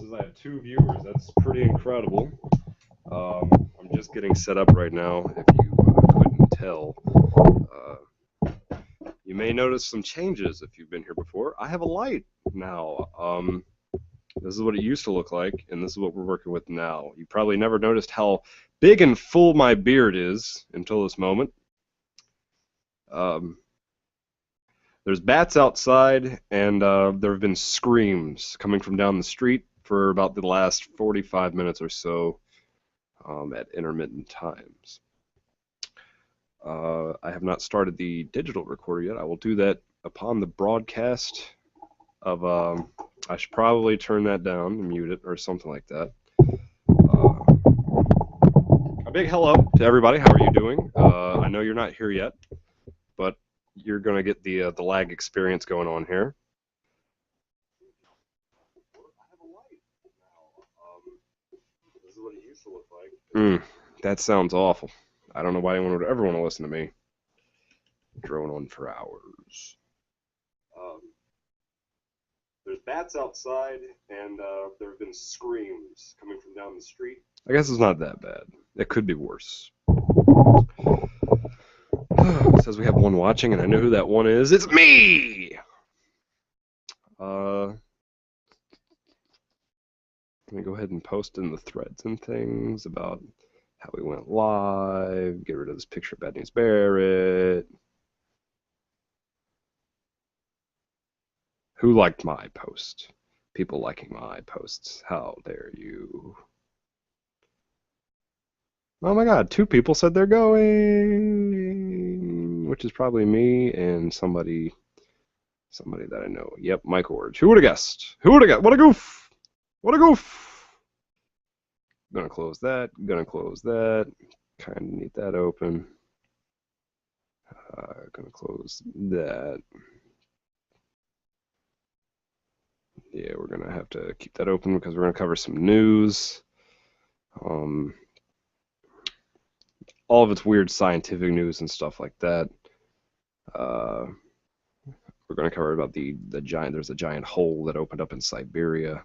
says I have 2 viewers. That's pretty incredible. I'm just getting set up right now, if you couldn't tell. You may notice some changes if you've been here before. I have a light now. This is what it used to look like, and this is what we're working with now. You probably never noticed how big and full my beard is until this moment. There's bats outside, and there have been screams coming from down the street for about the last 45 minutes or so at intermittent times. I have not started the digital recorder yet. I will do that upon the broadcast of, I should probably turn that down and mute it or something like that. A big hello to everybody. How are you doing? I know you're not here yet, but you're going to get the lag experience going on here. This is what it used to look like. That sounds awful. I don't know why anyone would ever want to listen to me drone on for hours. There's bats outside, and there have been screams coming from down the street. I guess it's not that bad. It could be worse. It says we have one watching, and I know who that one is. It's me! Let me go ahead and post in the threads and things about how we went live, get rid of this picture of Bad News Barrett. Who liked my post? People liking my posts. How dare you? Oh my god, 2 people said they're going, which is probably me and somebody that I know. Yep, Mike Orge. Who would have guessed? Who would have guessed? What a goof! What a goof! Gonna close that. Gonna close that. Kind of need that open. Gonna close that. Yeah, we're gonna have to keep that open because we're gonna cover some news. All of its weird scientific news and stuff like that. We're gonna cover about the giant. There's a giant hole that opened up in Siberia.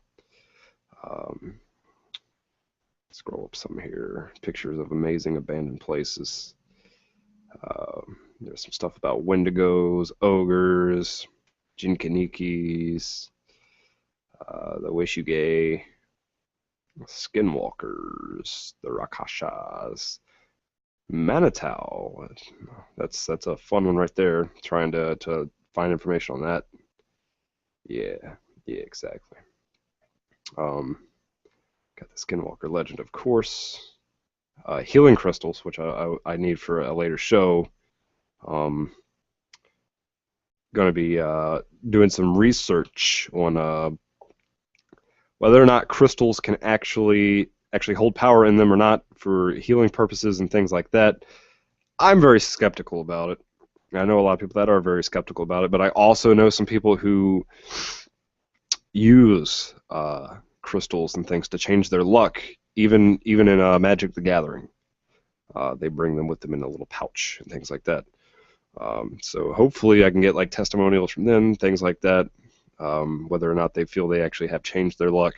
Scroll up some here. Pictures of amazing abandoned places. There's some stuff about Wendigos, ogres, Jinkanikis, the Wishuge, Skinwalkers, the Rakashas, Manitau. That's a fun one right there. Trying to find information on that. Yeah, exactly. Got the Skinwalker legend, of course. Healing crystals, which I need for a later show. Going to be doing some research on whether or not crystals can actually hold power in them or not for healing purposes and things like that. I'm very skeptical about it. I know a lot of people that are very skeptical about it, but I also know some people who use crystals and things to change their luck, even in Magic the Gathering. They bring them with them in a little pouch and things like that. So hopefully I can get like testimonials from them, things like that, whether or not they feel they actually have changed their luck.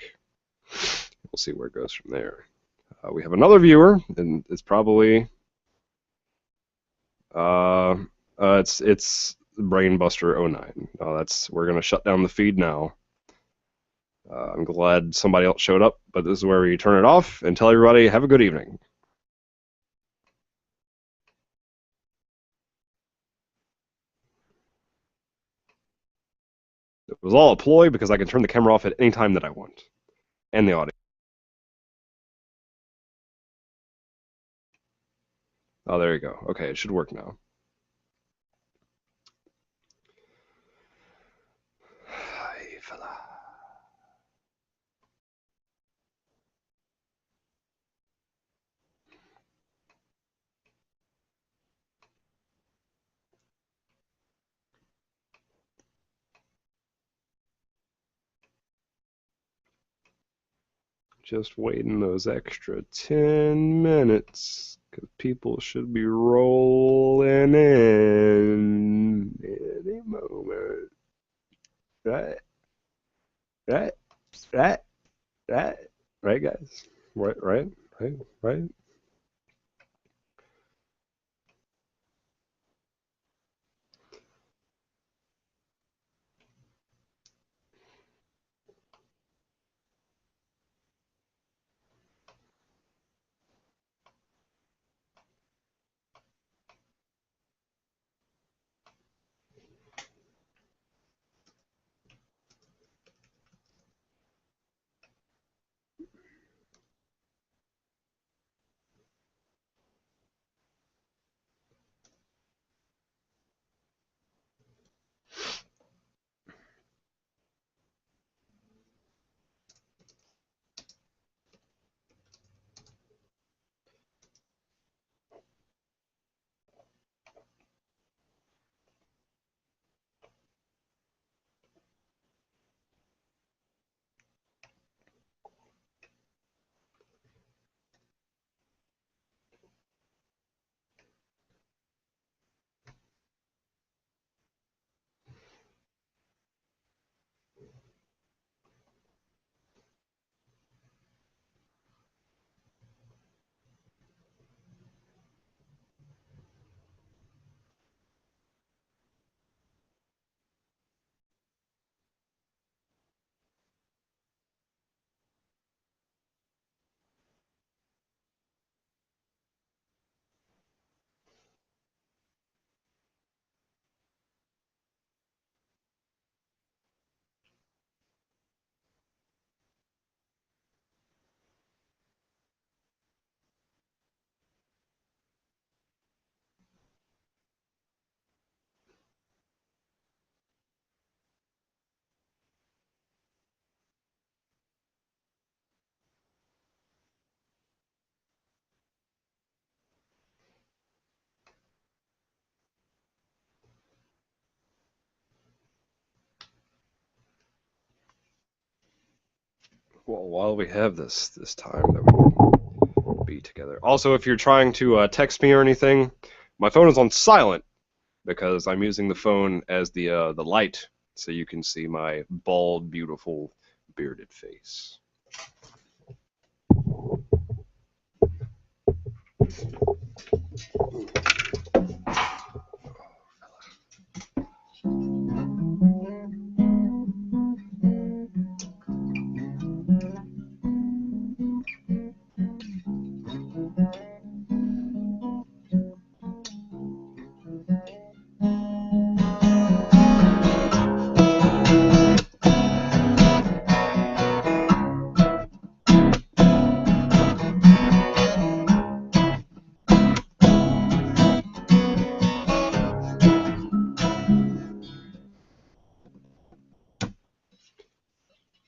We'll see where it goes from there. We have another viewer, and it's probably it's Brainbuster09. We're gonna shut down the feed now. I'm glad somebody else showed up, but this is where we turn it off and tell everybody have a good evening. It was all a ploy because I can turn the camera off at any time that I want, and the audio. Oh, there you go. Okay, it should work now. Hi, fella. Just waiting those extra 10 minutes, because people should be rolling in any moment. Right? Right? Right? That, right, guys? Right. Well, while we have this time that we can be together. Also, if you're trying to text me or anything, my phone is on silent because I'm using the phone as the light, so you can see my bald, beautiful, bearded face.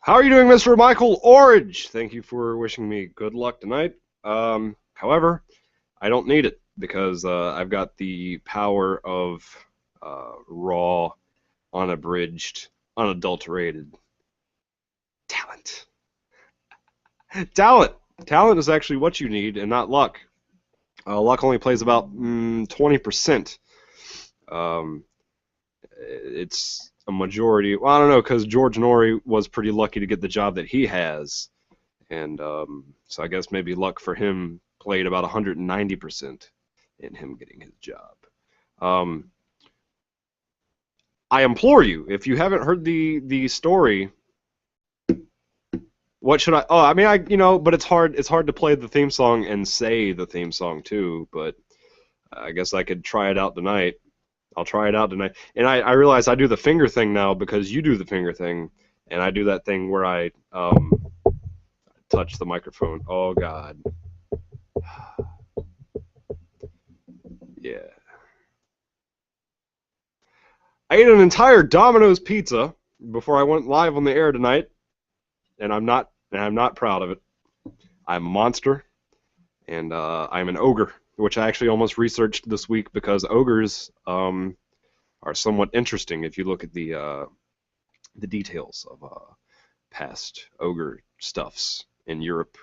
How are you doing, Mr. Michael Orange? Thank you for wishing me good luck tonight. However, I don't need it because I've got the power of raw, unabridged, unadulterated talent. Talent! Talent is actually what you need and not luck. Luck only plays about 20%. Um, it's a majority. Well, I don't know, because George Norrie was pretty lucky to get the job that he has. And so I guess maybe luck for him played about 190% in him getting his job. Um, I implore you, if you haven't heard the story, what should I? Oh, I mean, but it's hard. It's hard to play the theme song and say the theme song too. But I guess I could try it out tonight. I'll try it out tonight. And I realize I do the finger thing now because you do the finger thing, and I do that thing where I touch the microphone. Oh God. Yeah. I ate an entire Domino's pizza before I went live on the air tonight, and I'm not proud of it. I'm a monster, and I'm an ogre, which I actually almost researched this week because ogres are somewhat interesting if you look at the details of past ogre stuffs in Europe.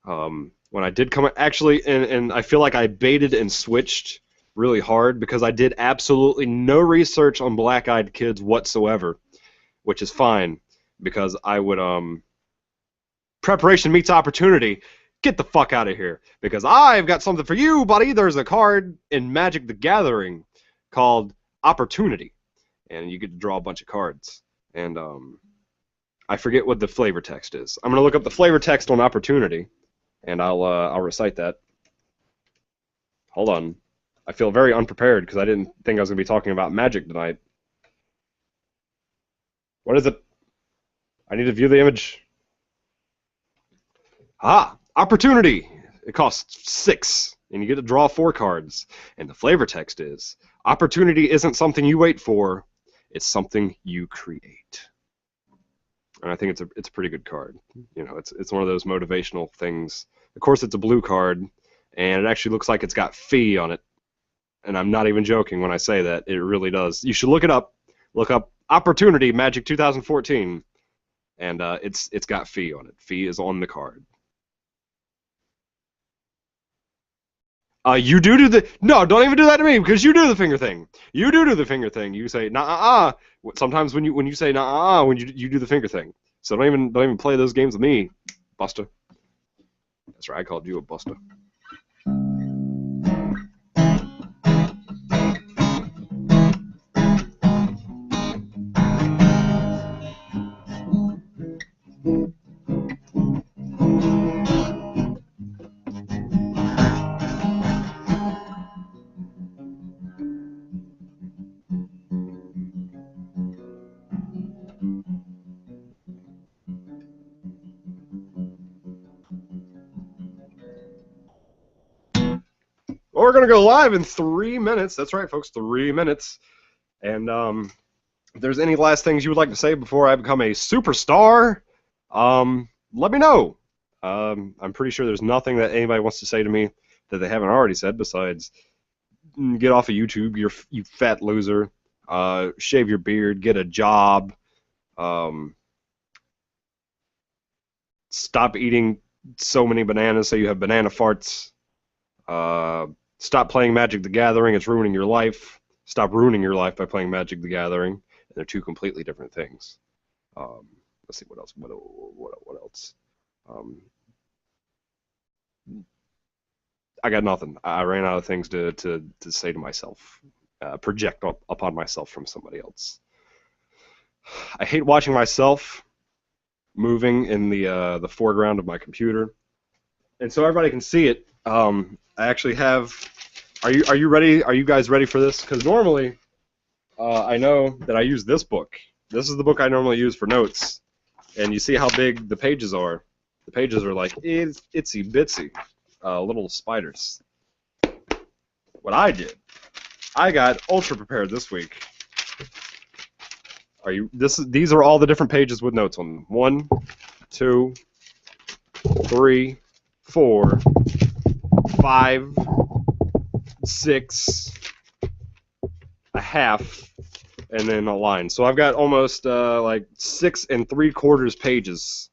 When I did come, actually, and I feel like I baited and switched really hard because I did absolutely no research on black-eyed kids whatsoever, which is fine because I would preparation meets opportunity. Get the fuck out of here, because I've got something for you, buddy. There's a card in Magic the Gathering called Opportunity, and you get to draw a bunch of cards. And I forget what the flavor text is. I'm gonna look up the flavor text on Opportunity, and I'll recite that. Hold on. I feel very unprepared because I didn't think I was gonna be talking about Magic tonight. What is it? I need to view the image. Opportunity. It costs 6, and you get to draw 4 cards. And the flavor text is, opportunity isn't something you wait for, it's something you create. And I think it's a pretty good card. You know, it's one of those motivational things. Of course, it's a blue card, and it actually looks like it's got fee on it. And I'm not even joking when I say that. It really does. You should look it up. Look up Opportunity Magic 2014, and it's got fee on it. Fee is on the card. You do the no, don't even do that to me, because you do the finger thing. You do the finger thing. You say nah. Sometimes when you say nah, when you do the finger thing. So don't even play those games with me, Buster. That's right, I called you a Buster. We're going to go live in 3 minutes. That's right, folks, 3 minutes. And if there's any last things you would like to say before I become a superstar, let me know. I'm pretty sure there's nothing that anybody wants to say to me that they haven't already said besides get off of YouTube, you fat loser. Shave your beard, get a job. Stop eating so many bananas so you have banana farts. Stop playing Magic the Gathering. It's ruining your life. Stop ruining your life by playing Magic the Gathering. And they're two completely different things. Let's see, what else? What else? I got nothing. I ran out of things to say to myself. Project upon myself from somebody else. I hate watching myself moving in the foreground of my computer. And so everybody can see it. I actually have. Are you ready? Are you guys ready for this? Because normally, I know that I use this book. This is the book I normally use for notes. And you see how big the pages are. The pages are like itsy bitsy, little spiders. What I did, I got ultra prepared this week. These are all the different pages with notes on them. 1, 2, 3, 4, 5, 6, a half, and then a line. So I've got almost like 6 3/4 pages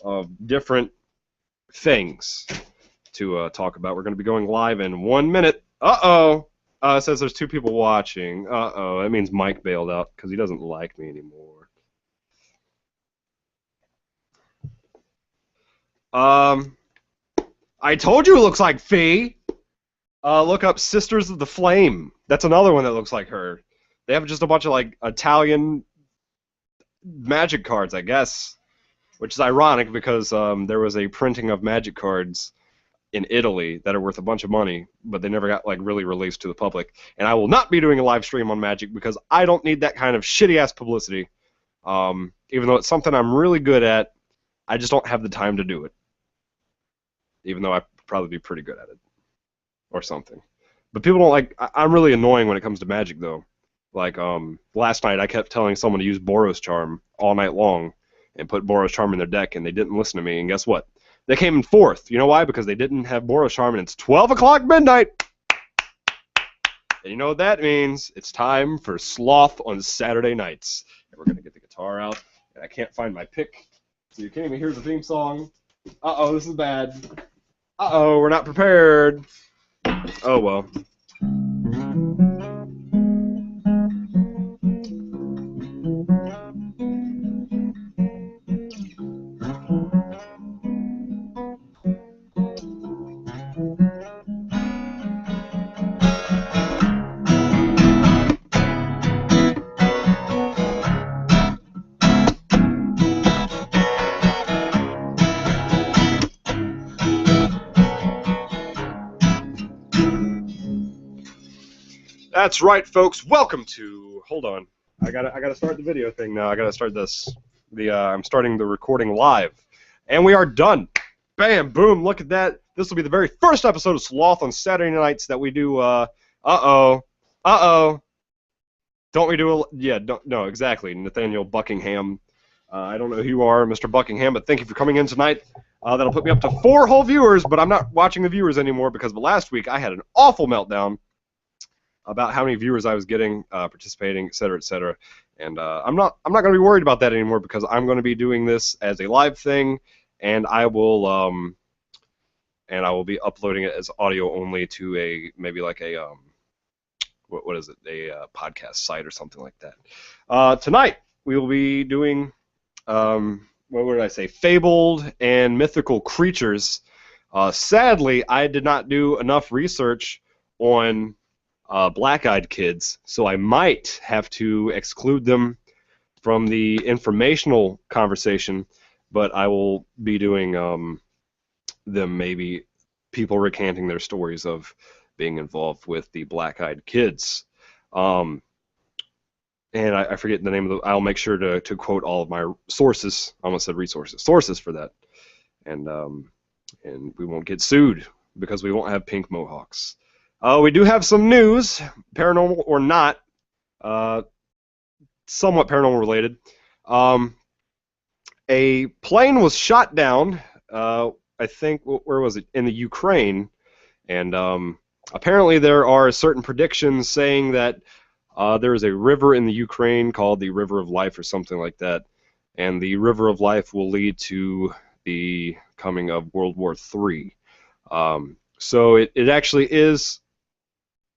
of different things to talk about. We're going to be going live in 1 minute. Uh-oh. It says there's 2 people watching. Uh-oh. That means Mike bailed out because he doesn't like me anymore. I told you it looks like Fee. Look up Sisters of the Flame. That's another one that looks like her. They have just a bunch of like Italian magic cards, I guess, which is ironic because there was a printing of magic cards in Italy that are worth a bunch of money, but they never got like really released to the public. And I will not be doing a live stream on Magic because I don't need that kind of shitty ass publicity. Even though it's something I'm really good at, I just don't have the time to do it. Even though I'd probably be pretty good at it. Or something. But people don't like... I'm really annoying when it comes to Magic, though. Like, last night I kept telling someone to use Boros Charm all night long and put Boros Charm in their deck, and they didn't listen to me, and guess what? They came in 4th. You know why? Because they didn't have Boros Charm, and it's 12 o'clock midnight! And you know what that means? It's time for Sloth on Saturday nights. And we're going to get the guitar out, and I can't find my pick, so you can't even hear the theme song. Uh-oh, this is bad. Uh-oh, we're not prepared. Oh, well. That's right, folks. Welcome to. Hold on. I gotta start the video thing now. I gotta start this. I'm starting the recording live, and we are done. Bam, boom. Look at that. This will be the very first episode of Sloth on Saturday nights that we do. Don't we do a? Yeah, don't, no, exactly. Nathaniel Buckingham. I don't know who you are, Mr. Buckingham, but thank you for coming in tonight. That'll put me up to 4 whole viewers, but I'm not watching the viewers anymore because last week I had an awful meltdown about how many viewers I was getting, participating, etc., and I'm not going to be worried about that anymore because I'm going to be doing this as a live thing, and I will be uploading it as audio only to maybe like a what is it, a podcast site or something like that. Tonight we will be doing what did I say? Fabled and mythical creatures. Sadly, I did not do enough research on black-eyed kids, so I might have to exclude them from the informational conversation, but I will be doing them, maybe people recanting their stories of being involved with the black-eyed kids. And I forget the name of the. I'll make sure to quote all of my sources. I almost said resources. Sources for that, and we won't get sued because we won't have pink mohawks. We do have some news, paranormal or not, somewhat paranormal related. A plane was shot down. I think where was it? In the Ukraine, and apparently there are certain predictions saying that there is a river in the Ukraine called the River of Life or something like that, and the River of Life will lead to the coming of World War III. So it actually is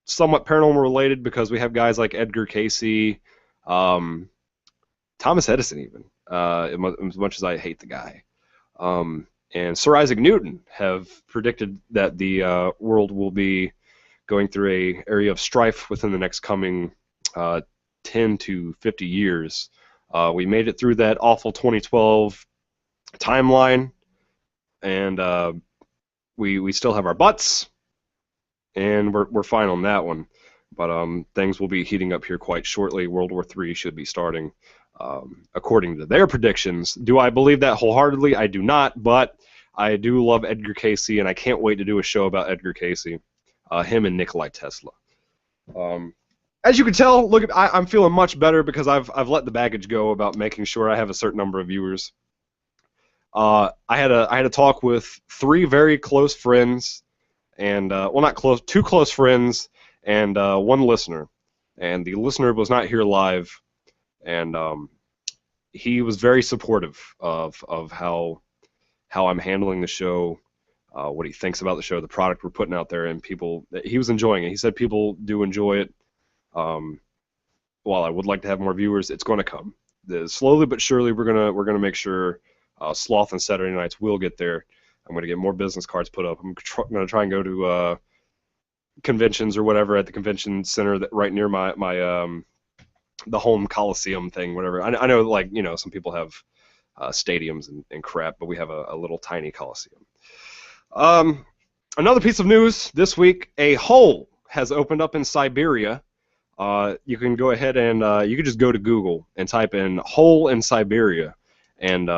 somewhat paranormal related because we have guys like Edgar Cayce, Thomas Edison even, as much as I hate the guy, and Sir Isaac Newton have predicted that the world will be going through a area of strife within the next coming 10 to 50 years. We made it through that awful 2012 timeline, and we still have our butts, and we're fine on that one. But things will be heating up here quite shortly. World War III should be starting, according to their predictions. Do I believe that wholeheartedly? I do not, but I do love Edgar Cayce, and I can't wait to do a show about Edgar Cayce, him and Nikolai Tesla. As you can tell, look, I'm feeling much better because I've let the baggage go about making sure I have a certain number of viewers. I had a talk with 3 very close friends, and well, not close, 2 close friends, and 1 listener. And the listener was not here live, and he was very supportive of how I'm handling the show, what he thinks about the show, the product we're putting out there, and he was enjoying it. He said people do enjoy it. While I would like to have more viewers, it's going to come. Slowly but surely, we're gonna make sure Sloth on Saturday nights will get there. I'm gonna get more business cards put up. I'm gonna try and go to conventions or whatever at the convention center that right near my the home Coliseum thing, whatever. I know, like, you know, some people have stadiums and crap, but we have a little tiny Coliseum. Another piece of news this week: a hole has opened up in Siberia. You can go ahead and you can just go to Google and type in "hole in Siberia," and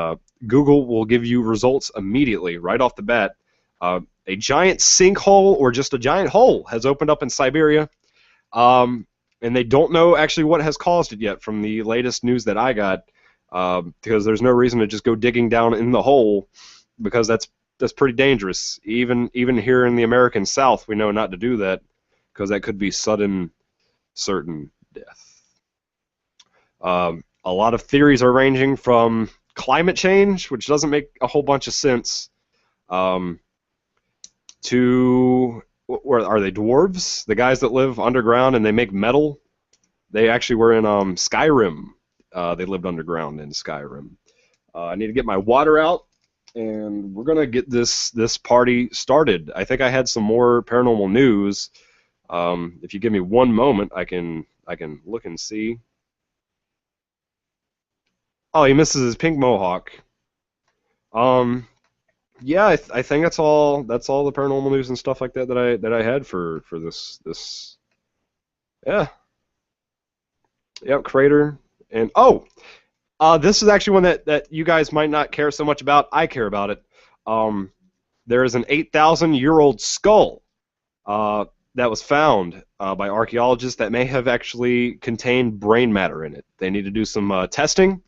Google will give you results immediately, right off the bat. A giant sinkhole or just a giant hole has opened up in Siberia, and they don't know actually what has caused it yet from the latest news that I got, because there's no reason to just go digging down in the hole, because that's pretty dangerous. Even here in the American South, we know not to do that because that could be sudden, certain death. A lot of theories are ranging from climate change, which doesn't make a whole bunch of sense, to, where are they, dwarves? The guys that live underground and they make metal. They actually were in Skyrim. They lived underground in Skyrim. I need to get my water out, and we're gonna get this party started. I think I had some more paranormal news. If you give me one moment, I can look and see. Oh, he misses his pink mohawk. Yeah, I think that's all the paranormal news and stuff like that I had for this Yeah. Yep. Crater. And this is actually one that you guys might not care so much about. I care about it. Um, there is an 8,000-year-old skull uh, that was found by archaeologists that may have actually contained brain matter in it. They need to do some testing,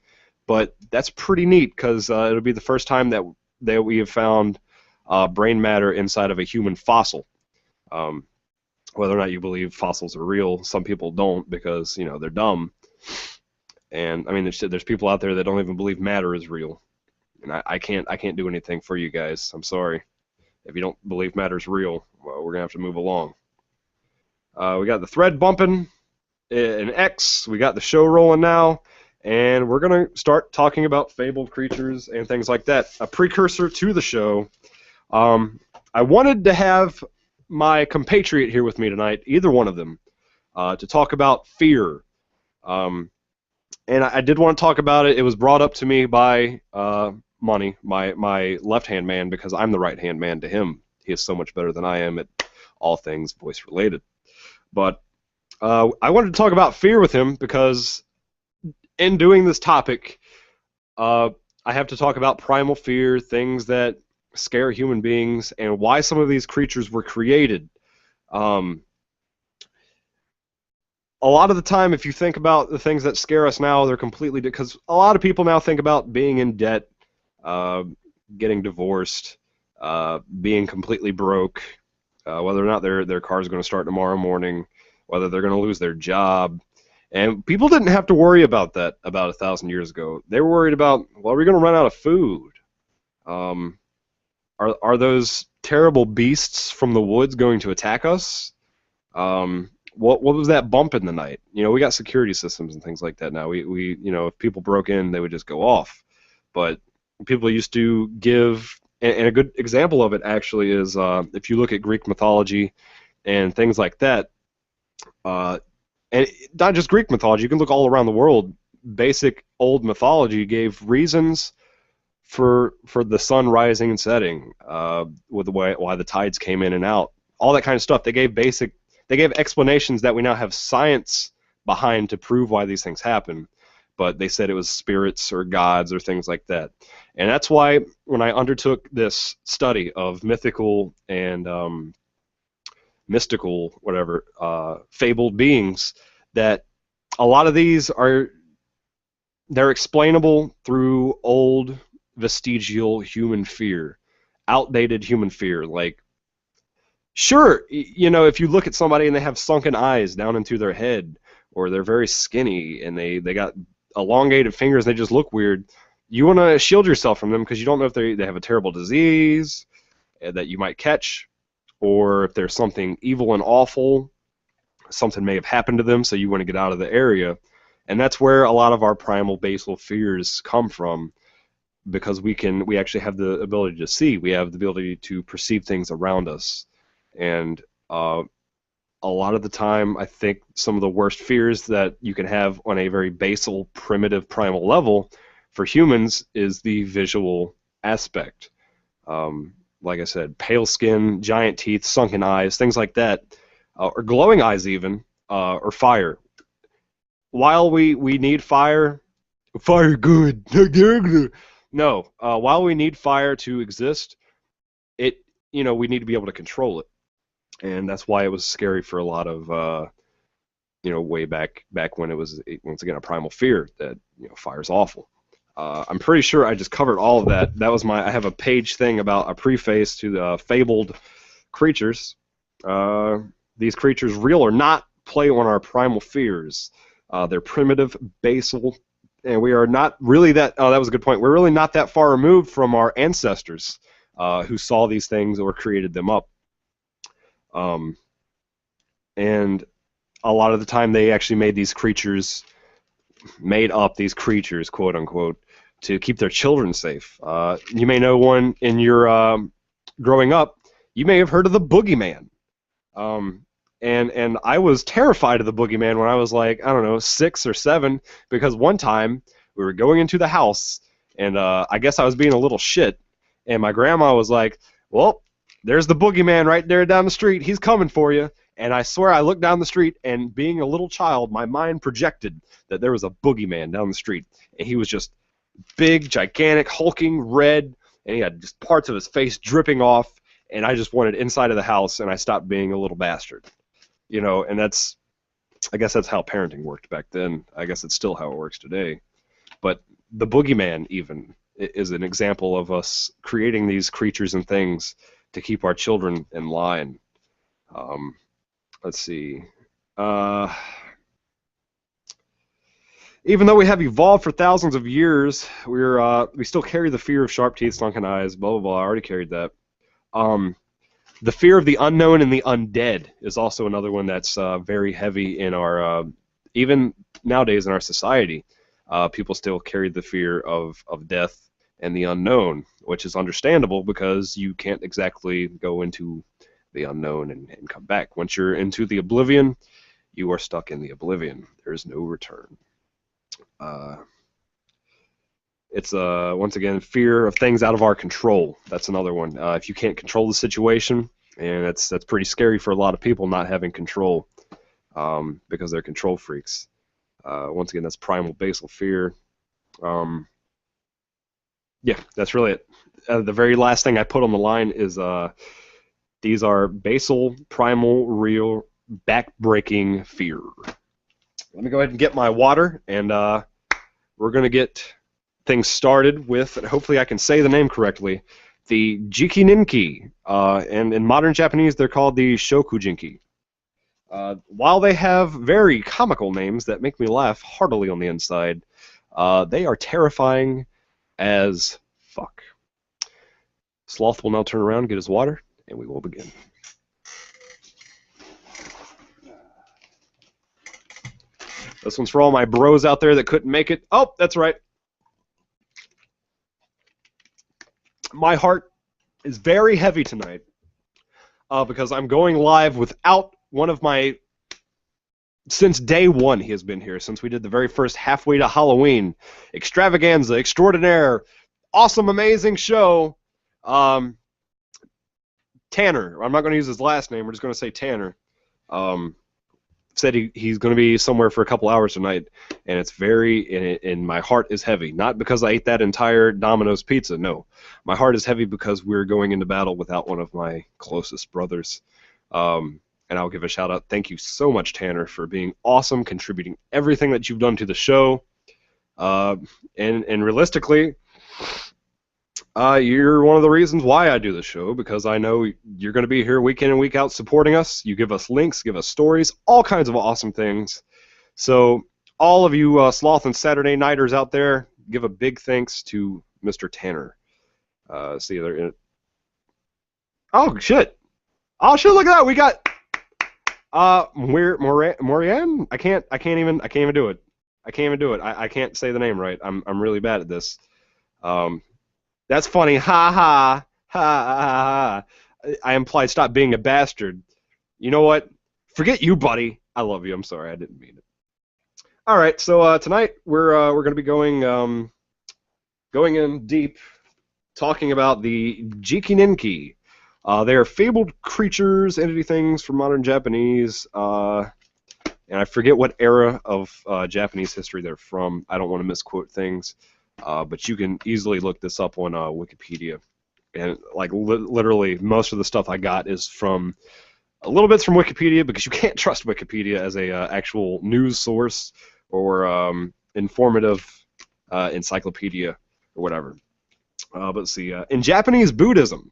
but that's pretty neat because it'll be the first time that we have found brain matter inside of a human fossil. Um, whether or not you believe fossils are real, some people don't because they're dumb. And I mean, there's people out there that don't even believe matter is real, and I can't do anything for you guys. I'm sorry. If you don't believe matter is real, well, we're gonna have to move along. We got the thread bumping in X. We got the show rolling now, and we're gonna start talking about fabled creatures and things like that. A precursor to the show. I wanted to have my compatriot here with me tonight, either one of them, to talk about fear. And I did want to talk about it. It was brought up to me by Money, my left-hand man, because I'm the right-hand man to him. He is so much better than I am at all things voice-related. But I wanted to talk about fear with him because in doing this topic, I have to talk about primal fear, things that scare human beings, and why some of these creatures were created. A lot of the time, if you think about the things that scare us now, they're completely because a lot of people now think about being in debt, uh, getting divorced, being completely broke, whether or not their car is going to start tomorrow morning, whether they're going to lose their job. And people didn't have to worry about that about 1,000 years ago. They were worried about, well, are we going to run out of food? Um, are those terrible beasts from the woods going to attack us? What was that bump in the night? We got security systems and things like that now. We if people broke in, they would just go off. But people used to give, and a good example of it actually is if you look at Greek mythology and things like that, and not just Greek mythology, you can look all around the world. Basic old mythology gave reasons for the sun rising and setting, with the way why the tides came in and out, all that kind of stuff. They gave explanations that we now have science behind to prove why these things happen, but they said it was spirits or gods or things like that. And that's why when I undertook this study of mythical and mystical, whatever, fabled beings, that a lot of these they're explainable through old vestigial human fear, outdated human fear. Like, sure, if you look at somebody and they have sunken eyes down into their head, or they're very skinny and they got elongated fingers and they just look weird, you want to shield yourself from them because you don't know if they have a terrible disease that you might catch, or if there's something evil and awful, something may have happened to them, so you want to get out of the area. And that's where a lot of our primal basal fears come from, because we actually have the ability to see, we have the ability to perceive things around us. And a lot of the time, I think some of the worst fears that you can have on a very basal, primitive, primal level for humans is the visual aspect. Like I said, pale skin, giant teeth, sunken eyes, things like that, or glowing eyes even, or fire. While we need fire good. No, while we need fire to exist, we need to be able to control it. And that's why it was scary for a lot of, way back when it was, once again, a primal fear that, fire's awful. I'm pretty sure I just covered all of that. I have a page thing about a preface to the fabled creatures. These creatures, real or not, play on our primal fears. They're primitive, basal, and we are not really that was a good point. We're really not that far removed from our ancestors who saw these things or created them up. And a lot of the time they actually made up these creatures, quote unquote, to keep their children safe. You may know one in your growing up. You may have heard of the boogeyman. And I was terrified of the boogeyman when I was like, I don't know, 6 or 7, because one time we were going into the house, and I guess I was being a little shit, and my grandma was like, well, there's the boogeyman right there down the street. He's coming for you. And I swear I looked down the street, and being a little child, my mind projected that there was a boogeyman down the street. And he was just big, gigantic, hulking, red, and he had just parts of his face dripping off. And I just wanted inside of the house, and I stopped being a little bastard. You know, and I guess that's how parenting worked back then. I guess it's still how it works today. But the boogeyman, even, is an example of us creating these creatures and things to keep our children in line. Let's see. Even though we have evolved for thousands of years, we still carry the fear of sharp teeth, sunken eyes, blah, blah, blah. I already carried that. The fear of the unknown and the undead is also another one that's very heavy in our, even nowadays in our society. People still carry the fear of death and the unknown, which is understandable because you can't exactly go into the unknown and come back. Once you're into the oblivion, you are stuck in the oblivion. There's no return. It's once again fear of things out of our control. That's another one. If you can't control the situation, and that's pretty scary for a lot of people not having control, because they're control freaks. Once again, that's primal basal fear. Yeah, that's really it. The very last thing I put on the line is these are basal, primal, real, back-breaking fear. Let me go ahead and get my water, and we're going to get things started with, and hopefully I can say the name correctly, the Jikininki. And in modern Japanese, they're called the Shokujinki. While they have very comical names that make me laugh heartily on the inside, they are terrifying as fuck. Sloth will now turn around, get his water, and we will begin. This one's for all my bros out there that couldn't make it. Oh, that's right. My heart is very heavy tonight because I'm going live without one of my... Since day one he has been here, since we did the very first Halfway to Halloween extravaganza, extraordinaire, awesome, amazing show. Tanner, I'm not going to use his last name, we're just going to say Tanner, said he's going to be somewhere for a couple hours tonight, and it's and my heart is heavy. Not because I ate that entire Domino's pizza, no. My heart is heavy because we're going into battle without one of my closest brothers. And I'll give a shout out. Thank you so much, Tanner, for being awesome, contributing everything that you've done to the show. And realistically, you're one of the reasons why I do the show, because I know you're going to be here week in and week out supporting us. You give us links, give us stories, all kinds of awesome things. So all of you Sloth and Saturday Nighters out there, give a big thanks to Mr. Tanner. See you there. Oh, shit. Oh, shit, look at that. We got... Morian? I can't even do it. I can't even do it. I can't say the name right. I'm really bad at this. That's funny. Ha ha. Ha ha. I implied stop being a bastard. You know what? Forget you, buddy. I love you. I'm sorry. I didn't mean it. All right. So tonight we're going to be going in deep, talking about the Jikininki. They are fabled creatures, entity things from modern Japanese, and I forget what era of Japanese history they're from. I don't want to misquote things, but you can easily look this up on Wikipedia. And like literally, most of the stuff I got is from a little bits from Wikipedia, because you can't trust Wikipedia as a actual news source or informative encyclopedia or whatever. But let's see. In Japanese Buddhism,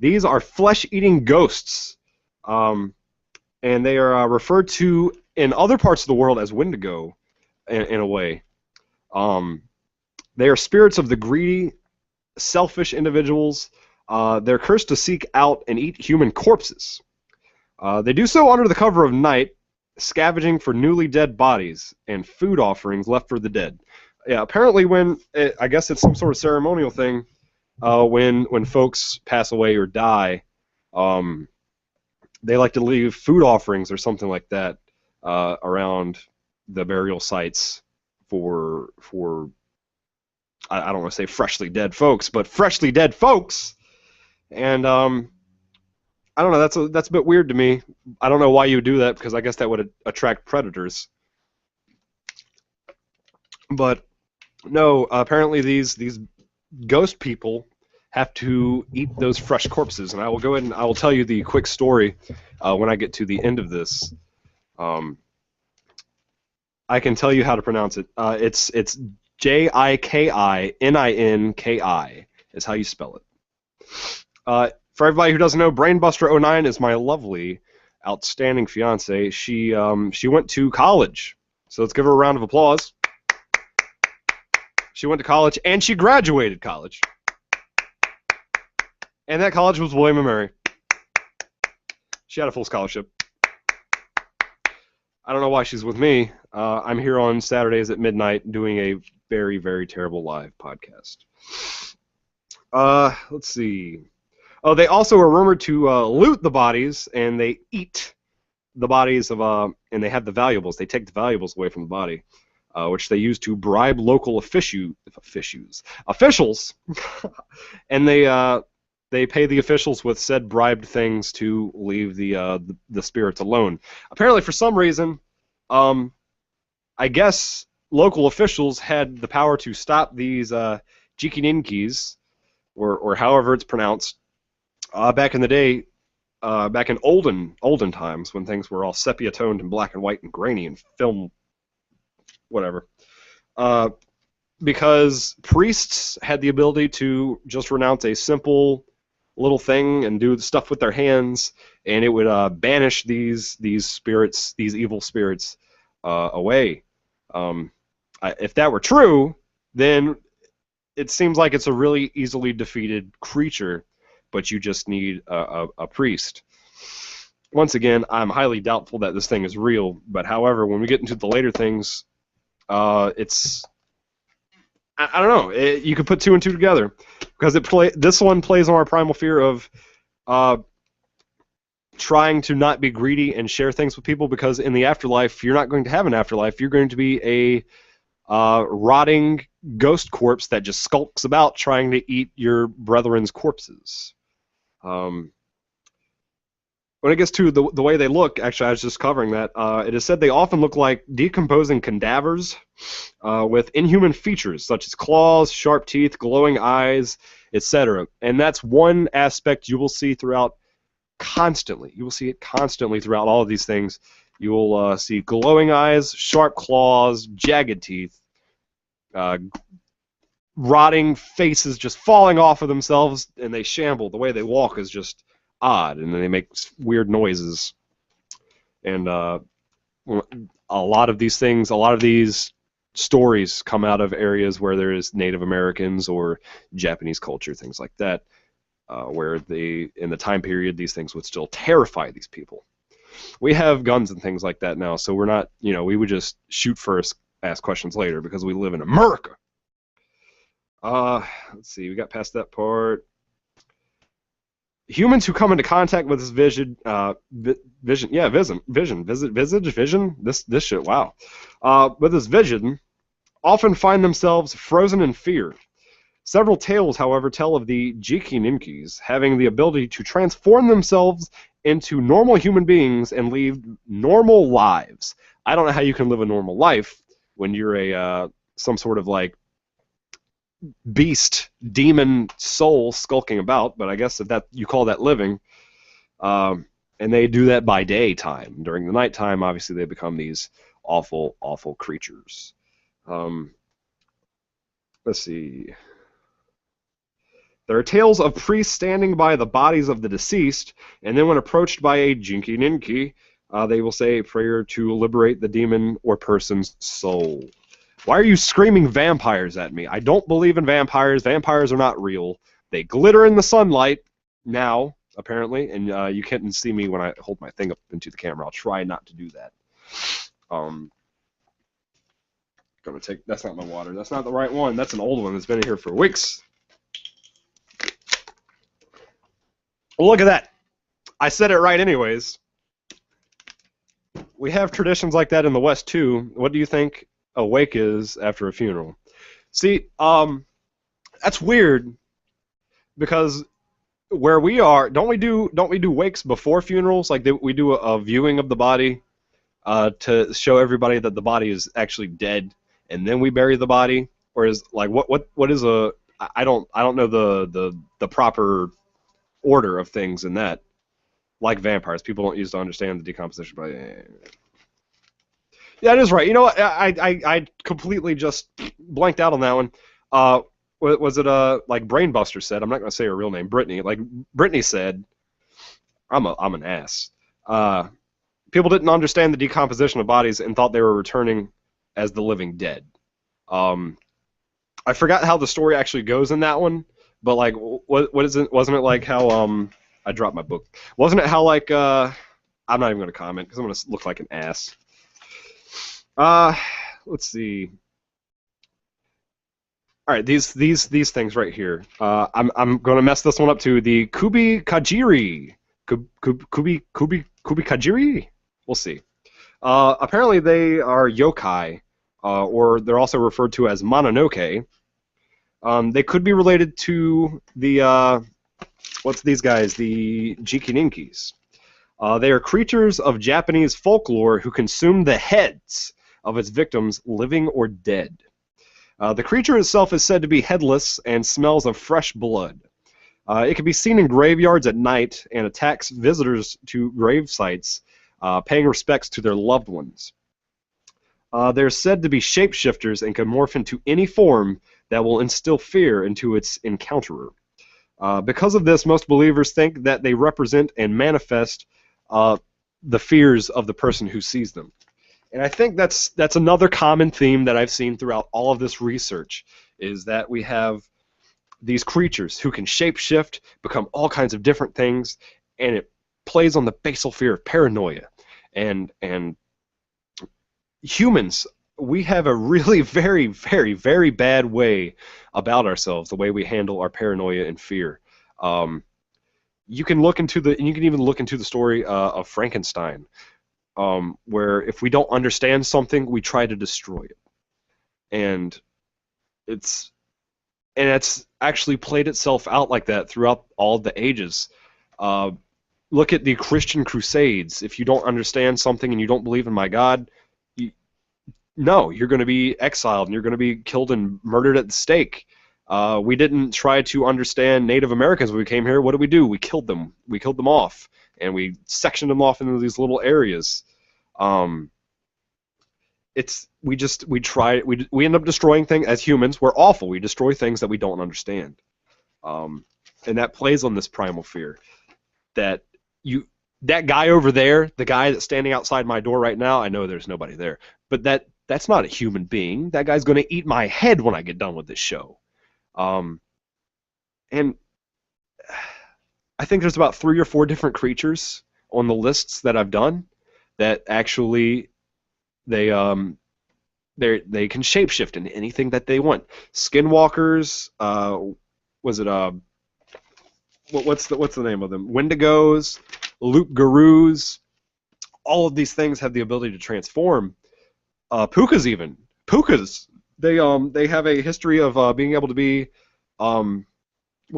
these are flesh-eating ghosts, and they are referred to in other parts of the world as Wendigo, in a way. They are spirits of the greedy, selfish individuals. They're cursed to seek out and eat human corpses. They do so under the cover of night, scavenging for newly dead bodies and food offerings left for the dead. Yeah, apparently I guess it's some sort of ceremonial thing. When folks pass away or die, they like to leave food offerings or something like that around the burial sites for I don't want to say freshly dead folks, but freshly dead folks. And I don't know. That's a bit weird to me. I don't know why you would do that because I guess that would attract predators. But no, apparently these ghost people have to eat those fresh corpses, and I will go ahead and I will tell you the quick story when I get to the end of this. Um, I can tell you how to pronounce it. It's Jikinninki is how you spell it. For everybody who doesn't know, Brainbuster09 is my lovely, outstanding fiance. She went to college, so let's give her a round of applause. She went to college, and she graduated college. And that college was William & Mary. She had a full scholarship. I don't know why she's with me. I'm here on Saturdays at midnight doing a very, very terrible live podcast. Let's see. Oh, they also are rumored to loot the bodies, and they eat the bodies of, and they have the valuables. They take the valuables away from the body, which they use to bribe local officials, and they pay the officials with said bribed things to leave the spirits alone. Apparently, for some reason, I guess local officials had the power to stop these Jikininkis, or however it's pronounced, back in the day, back in olden times when things were all sepia-toned and black and white and grainy and film, whatever. Because priests had the ability to just renounce a simple little thing and do stuff with their hands, and it would banish these spirits, these evil spirits, away. If that were true, then it seems like it's a really easily defeated creature, but you just need a priest. Once again, I'm highly doubtful that this thing is real, but however, when we get into the later things, it's... I don't know. You could put two and two together because this one plays on our primal fear of trying to not be greedy and share things with people, because in the afterlife, you're not going to have an afterlife. You're going to be a rotting ghost corpse that just skulks about trying to eat your brethren's corpses. When it gets to the way they look, actually, I was just covering that. It is said they often look like decomposing cadavers with inhuman features, such as claws, sharp teeth, glowing eyes, etc. And that's one aspect you will see throughout constantly. You will see it constantly throughout all of these things. You will see glowing eyes, sharp claws, jagged teeth, rotting faces just falling off of themselves, and they shamble. The way they walk is just odd, and then they make weird noises. And a lot of these things, a lot of these stories come out of areas where there is Native Americans or Japanese culture, things like that, where in the time period, these things would still terrify these people. We have guns and things like that now, so we're not, we would just shoot first, ask questions later, because we live in America. Let's see, we got past that part. Humans who come into contact with this vision, this shit, wow. With this vision, often find themselves frozen in fear. Several tales, however, tell of the Jikininkis having the ability to transform themselves into normal human beings and lead normal lives. I don't know how you can live a normal life when you're some sort of like beast, demon soul skulking about, but I guess if that you call that living, and they do that by daytime. During the nighttime, obviously, they become these awful, awful creatures. Let's see. There are tales of priests standing by the bodies of the deceased, and then when approached by a Jinkininki, they will say a prayer to liberate the demon or person's soul. Why are you screaming vampires at me? I don't believe in vampires. Vampires are not real. They glitter in the sunlight now, apparently, and you can't see me when I hold my thing up into the camera. I'll try not to do that. That's not my water. That's not the right one. That's an old one that's been in here for weeks. Well, look at that. I said it right anyways. We have traditions like that in the West, too. What do you think a wake is after a funeral? See, that's weird, because where we are, don't we do wakes before funerals? Like we do a viewing of the body to show everybody that the body is actually dead, and then we bury the body. Or is like what is a I don't know the proper order of things in that. Like vampires, people don't used to understand the decomposition, but yeah, it is right. You know what? I completely just blanked out on that one. Uh, was it like Brainbuster said? I'm not going to say her real name, Brittany. Like Brittany said, I'm an ass. Uh, People didn't understand the decomposition of bodies and thought they were returning as the living dead. Um, I forgot how the story actually goes in that one, but like, what is it? Wasn't it like how I dropped my book? Wasn't it how like I'm not even going to comment because I'm going to look like an ass. Uh, let's see. All right, these things right here. I'm going to mess this one up too. The Kubi Kajiri. Kubi Kajiri. We'll see. Apparently they are yokai, or they're also referred to as mononoke. They could be related to the what's these guys? The Jikininkis. They are creatures of Japanese folklore who consume the heads of its victims, living or dead. The creature itself is said to be headless and smells of fresh blood. It can be seen in graveyards at night and attacks visitors to grave sites, paying respects to their loved ones. They're said to be shapeshifters and can morph into any form that will instill fear into its encounterer. Because of this, most believers think that they represent and manifest the fears of the person who sees them. And I think that's another common theme that I've seen throughout all of this research, is that we have these creatures who can shapeshift, become all kinds of different things, and it plays on the basal fear of paranoia. And humans, we have a really very, very, very bad way about ourselves, the way we handle our paranoia and fear. You can even look into the story of Frankenstein, where if we don't understand something, we try to destroy it, and it's actually played itself out like that throughout all the ages. Look at the Christian Crusades. If you don't understand something and you don't believe in my God, no, you're going to be exiled and you're going to be killed and murdered at the stake. We didn't try to understand Native Americans when we came here. What did we do? We killed them. We killed them off, and we sectioned them off into these little areas. We end up destroying things as humans. We're awful. We destroy things that we don't understand, and that plays on this primal fear. That guy over there, the guy that's standing outside my door right now, I know there's nobody there, but that's not a human being. That guy's going to eat my head when I get done with this show. And I think there's about 3 or 4 different creatures on the lists that I've done that actually they can shapeshift into anything that they want. Skinwalkers, was it what's the name of them? Wendigos, Loop Gurus. All of these things have the ability to transform. Pukas even. Pukas, they have a history of being able to be. We'll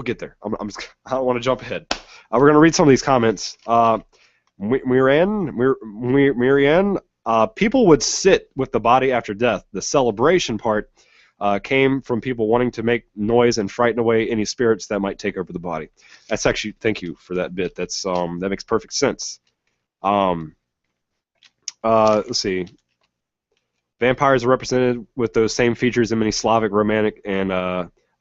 get there. I don't want to jump ahead. We're going to read some of these comments. Marianne, people would sit with the body after death. The celebration part came from people wanting to make noise and frighten away any spirits that might take over the body. That's actually, thank you for that bit. That makes perfect sense. Let's see. Vampires are represented with those same features in many Slavic, Romantic, and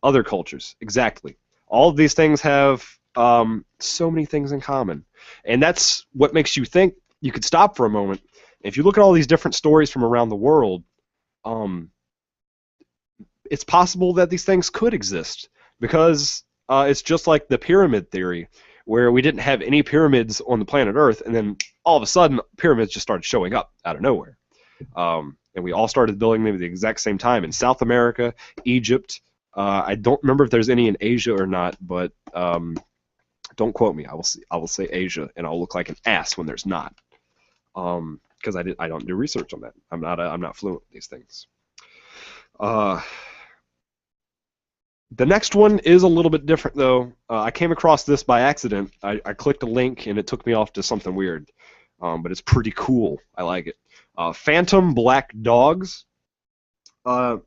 other cultures. Exactly. All of these things have so many things in common. And that's what makes you think. You could stop for a moment. If you look at all these different stories from around the world, it's possible that these things could exist, because it's just like the pyramid theory, where we didn't have any pyramids on the planet Earth, and then all of a sudden pyramids just started showing up out of nowhere. And we all started building them at the exact same time in South America, Egypt. I don't remember if there's any in Asia or not, but don't quote me. I will say Asia, and I'll look like an ass when there's not, because I don't do research on that. I'm not fluent with these things. The next one is a little bit different, though. I came across this by accident. I clicked a link, and it took me off to something weird. But it's pretty cool. I like it. Phantom Black Dogs. Uh,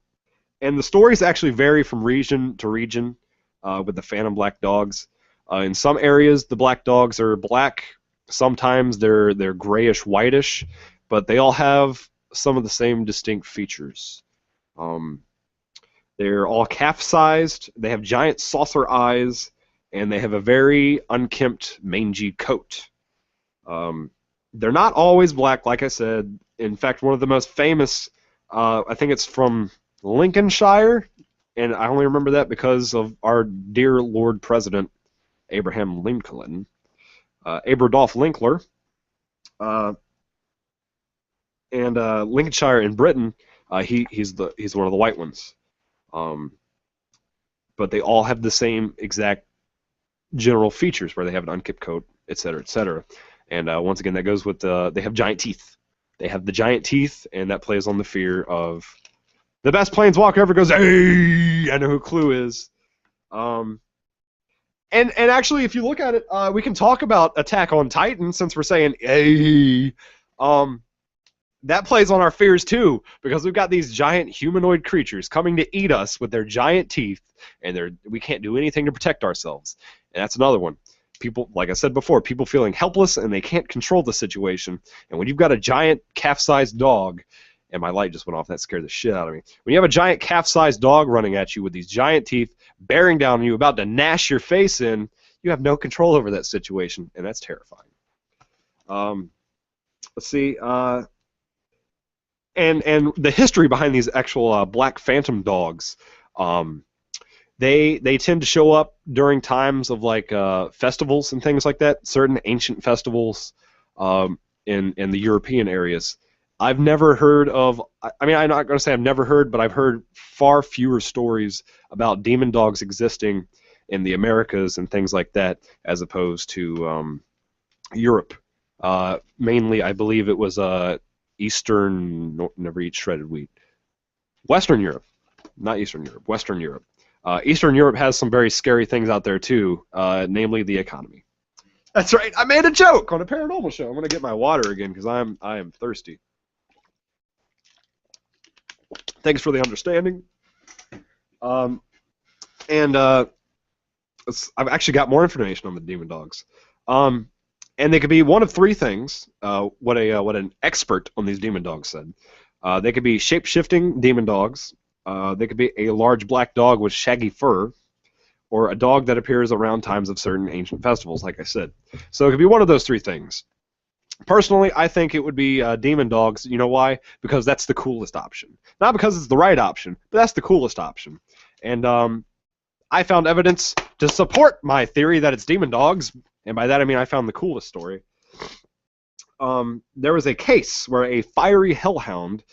and the stories actually vary from region to region with the Phantom Black Dogs. In some areas, the black dogs are black. Sometimes they're grayish, whitish, but they all have some of the same distinct features. Um, they're all calf-sized. They have giant saucer eyes, and they have a very unkempt, mangy coat. Um, they're not always black, like I said. In fact, one of the most famous, I think it's from Lincolnshire, and I only remember that because of our dear Lord President, Abraham Lincoln, Aberdolf Linkler, uh, and Lincolnshire in Britain. He's one of the white ones. But they all have the same exact general features where they have an unkempt coat, etc., etc. And once again, that goes with they have giant teeth. They have the giant teeth, and that plays on the fear of the best planeswalker ever goes, hey, I know who Clue is. And actually, if you look at it, we can talk about Attack on Titan since we're saying, hey. That plays on our fears too, because we've got these giant humanoid creatures coming to eat us with their giant teeth, and we can't do anything to protect ourselves. And that's another one. People, like I said before, people feeling helpless and they can't control the situation. And when you've got a giant calf-sized dog, and my light just went off, that scared the shit out of me. When you have a giant calf-sized dog running at you with these giant teeth, bearing down on you, about to gnash your face in, you have no control over that situation, and that's terrifying. Let's see. And the history behind these actual black phantom dogs, they tend to show up during times of like festivals and things like that, certain ancient festivals in the European areas. I've never heard of, I mean, I'm not going to say I've never heard, but I've heard far fewer stories about demon dogs existing in the Americas and things like that as opposed to Europe. Mainly, I believe it was Eastern, never eat shredded wheat. Western Europe, not Eastern Europe, Western Europe. Eastern Europe has some very scary things out there too, namely the economy. That's right, I made a joke on a paranormal show. I'm gonna get my water again because I am thirsty. Thanks for the understanding. And I've actually got more information on the demon dogs. And they could be one of three things. What an expert on these demon dogs said. They could be shape-shifting demon dogs. They could be a large black dog with shaggy fur, or a dog that appears around times of certain ancient festivals, like I said. So it could be one of those three things. Personally, I think it would be demon dogs. You know why? Because that's the coolest option. Not because it's the right option, but that's the coolest option. And I found evidence to support my theory that it's demon dogs. And by that I mean I found the coolest story. There was a case where a fiery hellhound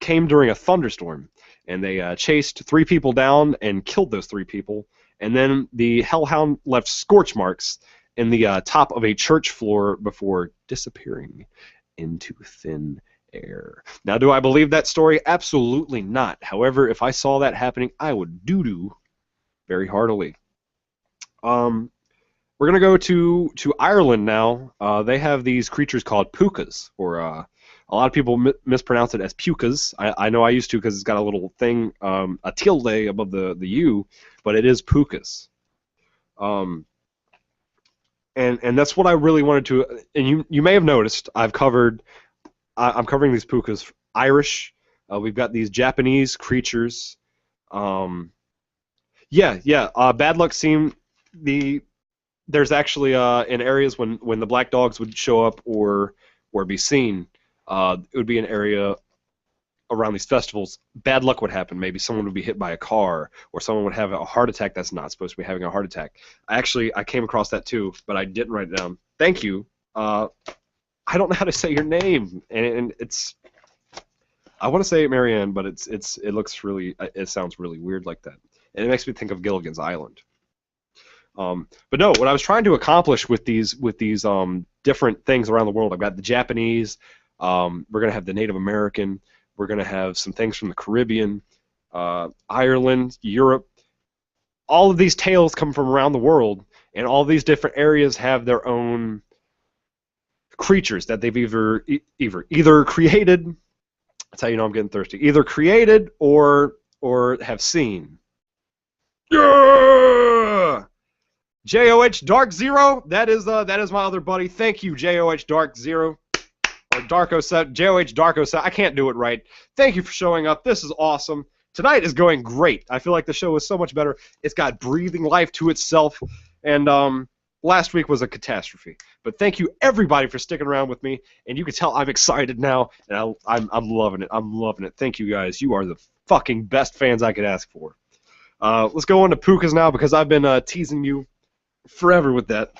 came during a thunderstorm, and they chased 3 people down and killed those 3 people, and then the hellhound left scorch marks in the top of a church floor before disappearing into thin air. Now, do I believe that story? Absolutely not. However, if I saw that happening, I would doo-doo very heartily. We're going to go to Ireland now. They have these creatures called pukas, or a lot of people mispronounce it as pukas. I know I used to because it's got a little thing, a tilde above the U, but it is pukas. And that's what I really wanted to. And you may have noticed I'm covering these pukas. Irish. We've got these Japanese creatures. Bad luck seem there's actually in areas when the black dogs would show up or be seen, it would be an area around these festivals. Bad luck would happen. Maybe someone would be hit by a car, or someone would have a heart attack that's not supposed to be having a heart attack. I came across that too, but I didn't write it down. Thank you. I don't know how to say your name, and it's. I want to say it Marianne, but it sounds really weird like that, and it makes me think of Gilligan's Island. But no, what I was trying to accomplish with these different things around the world, I've got the Japanese, we're going to have the Native American, we're going to have some things from the Caribbean, Ireland, Europe. All of these tales come from around the world, and all these different areas have their own creatures that they've either created. That's how you know I'm getting thirsty. Either created or have seen. Yeah! JOH Dark Zero. That is my other buddy. Thank you, JOH Dark Zero. Or Darko Set. JOH Darko Set. I can't do it right. Thank you for showing up. This is awesome. Tonight is going great. I feel like the show is so much better. It's got breathing life to itself. And last week was a catastrophe. But thank you, everybody, for sticking around with me. And you can tell I'm excited now. And I'm loving it. I'm loving it. Thank you, guys. You are the fucking best fans I could ask for. Let's go on to Pukas now, because I've been teasing you forever with that.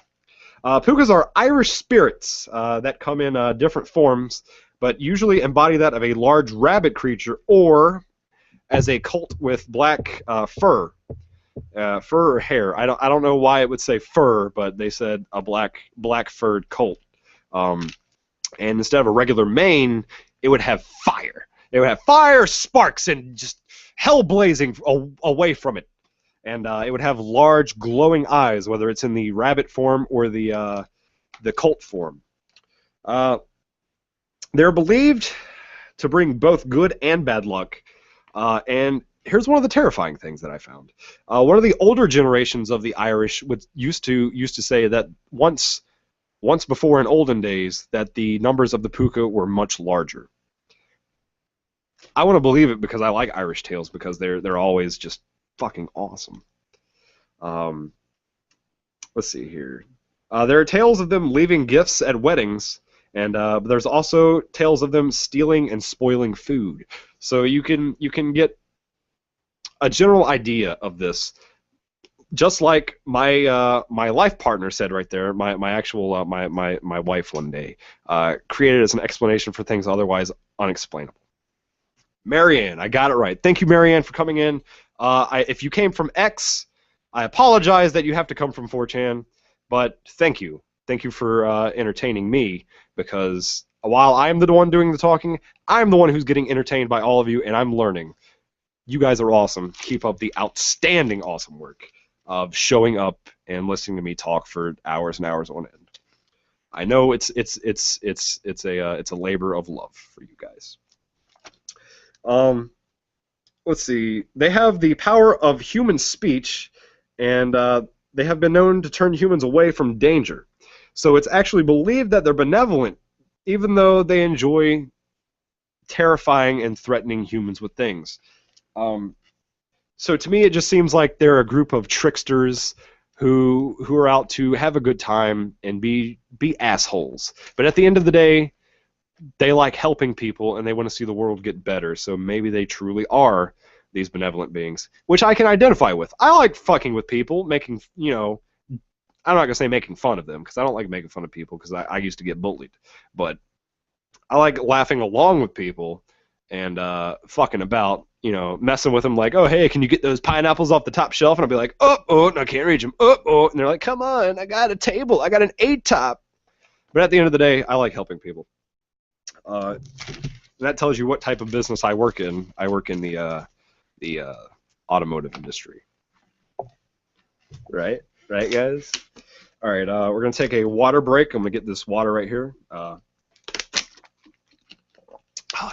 Pukas are Irish spirits that come in different forms, but usually embody that of a large rabbit creature or as a cult with black fur or hair. I don't know why it would say fur, but they said a black furred cult. And instead of a regular mane, it would have fire. It would have fire, sparks, and just hell blazing away from it. And it would have large glowing eyes, whether it's in the rabbit form or the cult form. They're believed to bring both good and bad luck. And here's one of the terrifying things that I found. One of the older generations of the Irish used to say that once before in olden days that the numbers of the puka were much larger. I want to believe it because I like Irish tales, because they're always just fucking awesome. Let's see here. There are tales of them leaving gifts at weddings, and there's also tales of them stealing and spoiling food. So you can get a general idea of this. Just like my life partner said right there, my actual my wife one day created as an explanation for things otherwise unexplainable. Marianne, I got it right. Thank you, Marianne, for coming in. If you came from X, I apologize that you have to come from 4chan, but thank you. Thank you for entertaining me, because while I'm the one doing the talking, I'm the one who's getting entertained by all of you, and I'm learning. You guys are awesome. Keep up the outstanding awesome work of showing up and listening to me talk for hours and hours on end. I know it's a labor of love for you guys. Let's see. They have the power of human speech, and they have been known to turn humans away from danger. So it's actually believed that they're benevolent, even though they enjoy terrifying and threatening humans with things. So to me, it just seems like they're a group of tricksters who are out to have a good time and be assholes. But at the end of the day, they like helping people, and they want to see the world get better, so maybe they truly are these benevolent beings, which I can identify with. I like fucking with people, making, I'm not going to say making fun of them, because I don't like making fun of people, because I used to get bullied, but I like laughing along with people and fucking about, messing with them like, oh, hey, can you get those pineapples off the top shelf? And I'll be like, oh, no, I can't reach them, oh, and they're like, come on, I got a table, I got an 8-top. But at the end of the day, I like helping people. That tells you what type of business I work in. I work in the automotive industry. Right, guys? All right, we're going to take a water break. I'm going to get this water right here.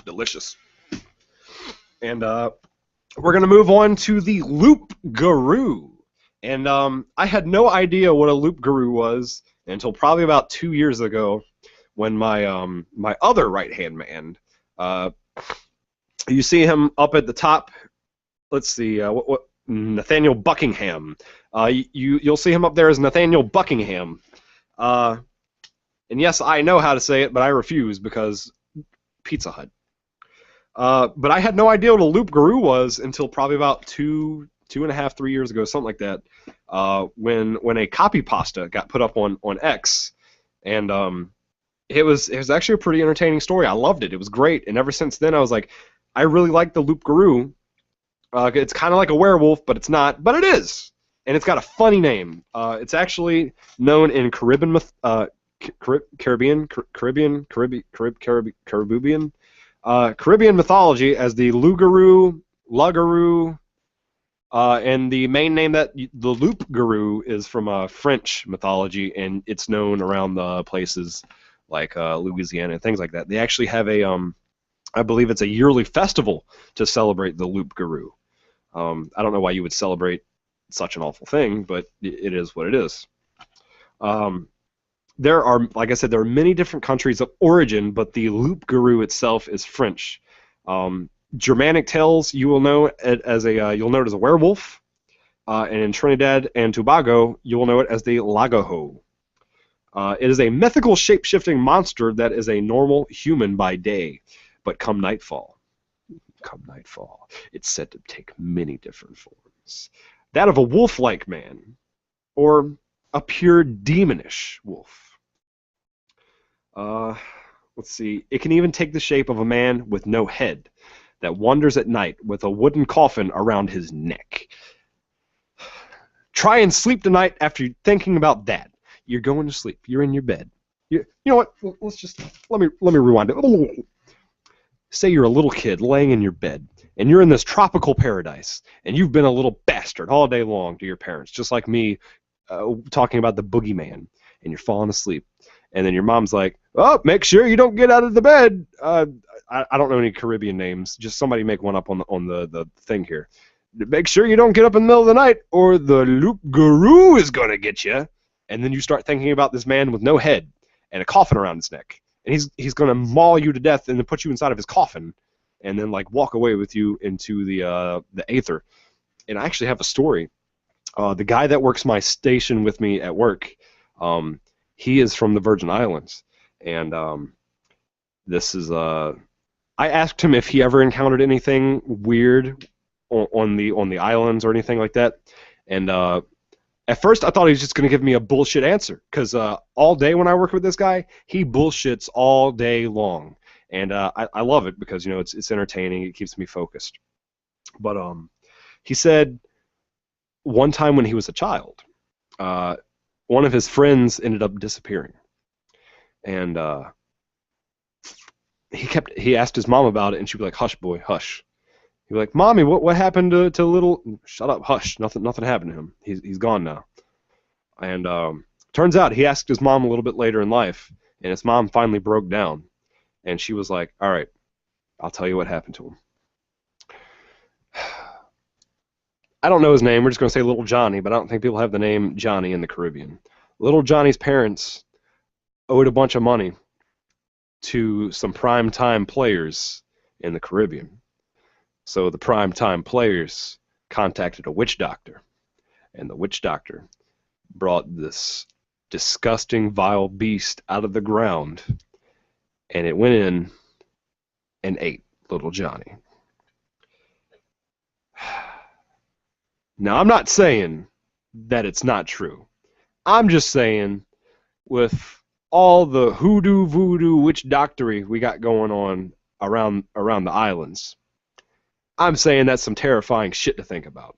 Delicious. And we're going to move on to the Loop Guru. And I had no idea what a Loop Guru was until probably about 2 years ago, when my my other right-hand man, you see him up at the top. Let's see, what Nathaniel Buckingham. You'll see him up there as Nathaniel Buckingham. And yes, I know how to say it, but I refuse because Pizza Hut. But I had no idea what a Loop Guru was until probably about 2.5, 3 years ago, something like that. When a copy pasta got put up on X, and it was actually a pretty entertaining story. I loved it. It was great. And ever since then, I was like, I really like the Loop Guru. It's kind of like a werewolf, but it's not. But it is. And it's got a funny name. It's actually known in Caribbean mythology as the Lugaru Lugaroo, and the main name that the Loup Garou is from French mythology, and it's known around the places like Louisiana and things like that. They actually have I believe it's a yearly festival to celebrate the Loup Garou. I don't know why you would celebrate such an awful thing, but it is what it is. Um, there are, like I said, there are many different countries of origin, but the Loup Garou itself is French. Germanic tales you will know it as you'll know it as a werewolf, and in Trinidad and Tobago you will know it as the Lagaho. It is a mythical shape-shifting monster that is a normal human by day, but come nightfall, it's said to take many different forms. That of a wolf-like man, or a pure demonish wolf. Let's see. It can even take the shape of a man with no head that wanders at night with a wooden coffin around his neck. Try and sleep tonight after thinking about that. You're going to sleep. You're in your bed. You know what? Let me rewind it. Say you're a little kid laying in your bed, and you're in this tropical paradise, and you've been a little bastard all day long to your parents, just like me, talking about the boogeyman, and you're falling asleep. And then your mom's like, "Oh, make sure you don't get out of the bed." I don't know any Caribbean names. Just somebody make one up on the thing here. Make sure you don't get up in the middle of the night, or the Loup Garou is gonna get you. And then you start thinking about this man with no head and a coffin around his neck, and he's gonna maul you to death and then put you inside of his coffin, and then like walk away with you into the aether. And I actually have a story. The guy that works my station with me at work, he is from the Virgin Islands, and this is I asked him if he ever encountered anything weird on the islands or anything like that, and at first I thought he was just going to give me a bullshit answer, because all day when I work with this guy, he bullshits all day long, and I love it because it's entertaining, it keeps me focused. But he said one time when he was a child, one of his friends ended up disappearing, and he asked his mom about it, and she'd be like, "Hush, boy, hush." He'd be like, "Mommy, what happened to little?" "Shut up, hush. Nothing happened to him. He's gone now." And turns out he asked his mom a little bit later in life, and his mom finally broke down, and she was like, "All right, I'll tell you what happened to him." I don't know his name. We're just going to say Little Johnny, but I don't think people have the name Johnny in the Caribbean. Little Johnny's parents owed a bunch of money to some prime-time players in the Caribbean. So the prime-time players contacted a witch doctor, and the witch doctor brought this disgusting, vile beast out of the ground, and it went in and ate Little Johnny. Now, I'm not saying that it's not true. I'm just saying, with all the hoodoo, voodoo, witch doctory we got going on around the islands, I'm saying that's some terrifying shit to think about.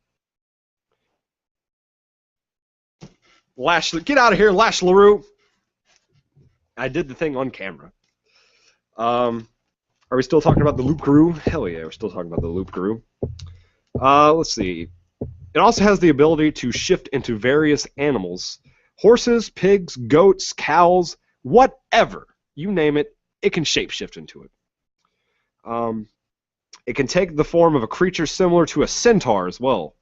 Get out of here, Lash LaRue! I did the thing on camera. Are we still talking about the Loup Garou? Hell yeah, we're still talking about the Loup Garou. Let's see. It also has the ability to shift into various animals. Horses, pigs, goats, cows, whatever. You name it, it can shapeshift into it. It can take the form of a creature similar to a centaur as well.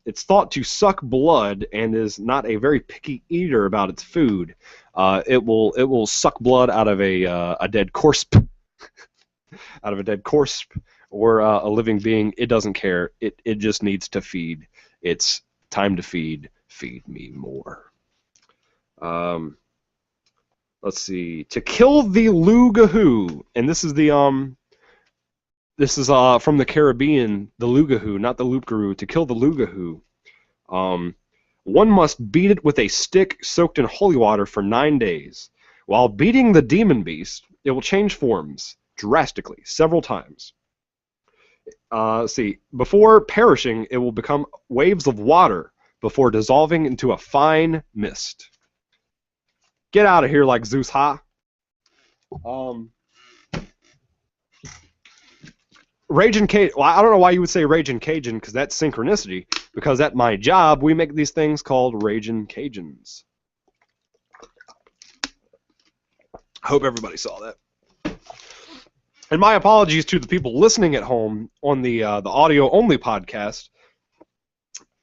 It's thought to suck blood and is not a very picky eater about its food. It will suck blood out of a dead corpse, out of a dead corpse, or a living being. It doesn't care. It just needs to feed. It's time to feed. Feed me more. Let's see. To kill the Lugahoo, and this is from the Caribbean, the Lugahoo, not the Loup Garou. To kill the Lugahoo, one must beat it with a stick soaked in holy water for 9 days. While beating the demon beast, it will change forms drastically several times. Let's see. Before perishing, it will become waves of water before dissolving into a fine mist. Get out of here like Zeus Ha. Raging Cajun. Well, I don't know why you would say Raging Cajun, because that's synchronicity. Because at my job, we make these things called Raging Cajuns. Hope everybody saw that. And my apologies to the people listening at home on the audio-only podcast.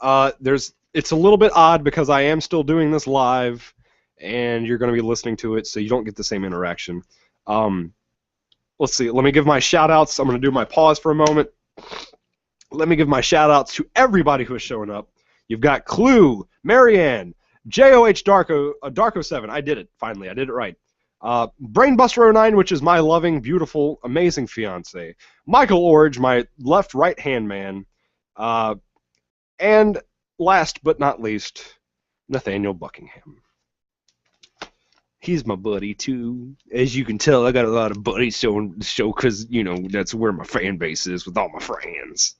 It's a little bit odd because I am still doing this live, and you're going to be listening to it, so you don't get the same interaction. Let's see. Let me give my shout-outs. I'm going to do my pause for a moment. Let me give my shout-outs to everybody who is showing up. You've got Clue, Marianne, JOH Darko7. I did it, finally. I did it right. Brainbuster09, which is my loving, beautiful, amazing fiance. Michael Orge, my left-right-hand man. And last but not least, Nathaniel Buckingham. He's my buddy, too. As you can tell, I got a lot of buddies showing the show because, you know, that's where my fan base is with all my friends.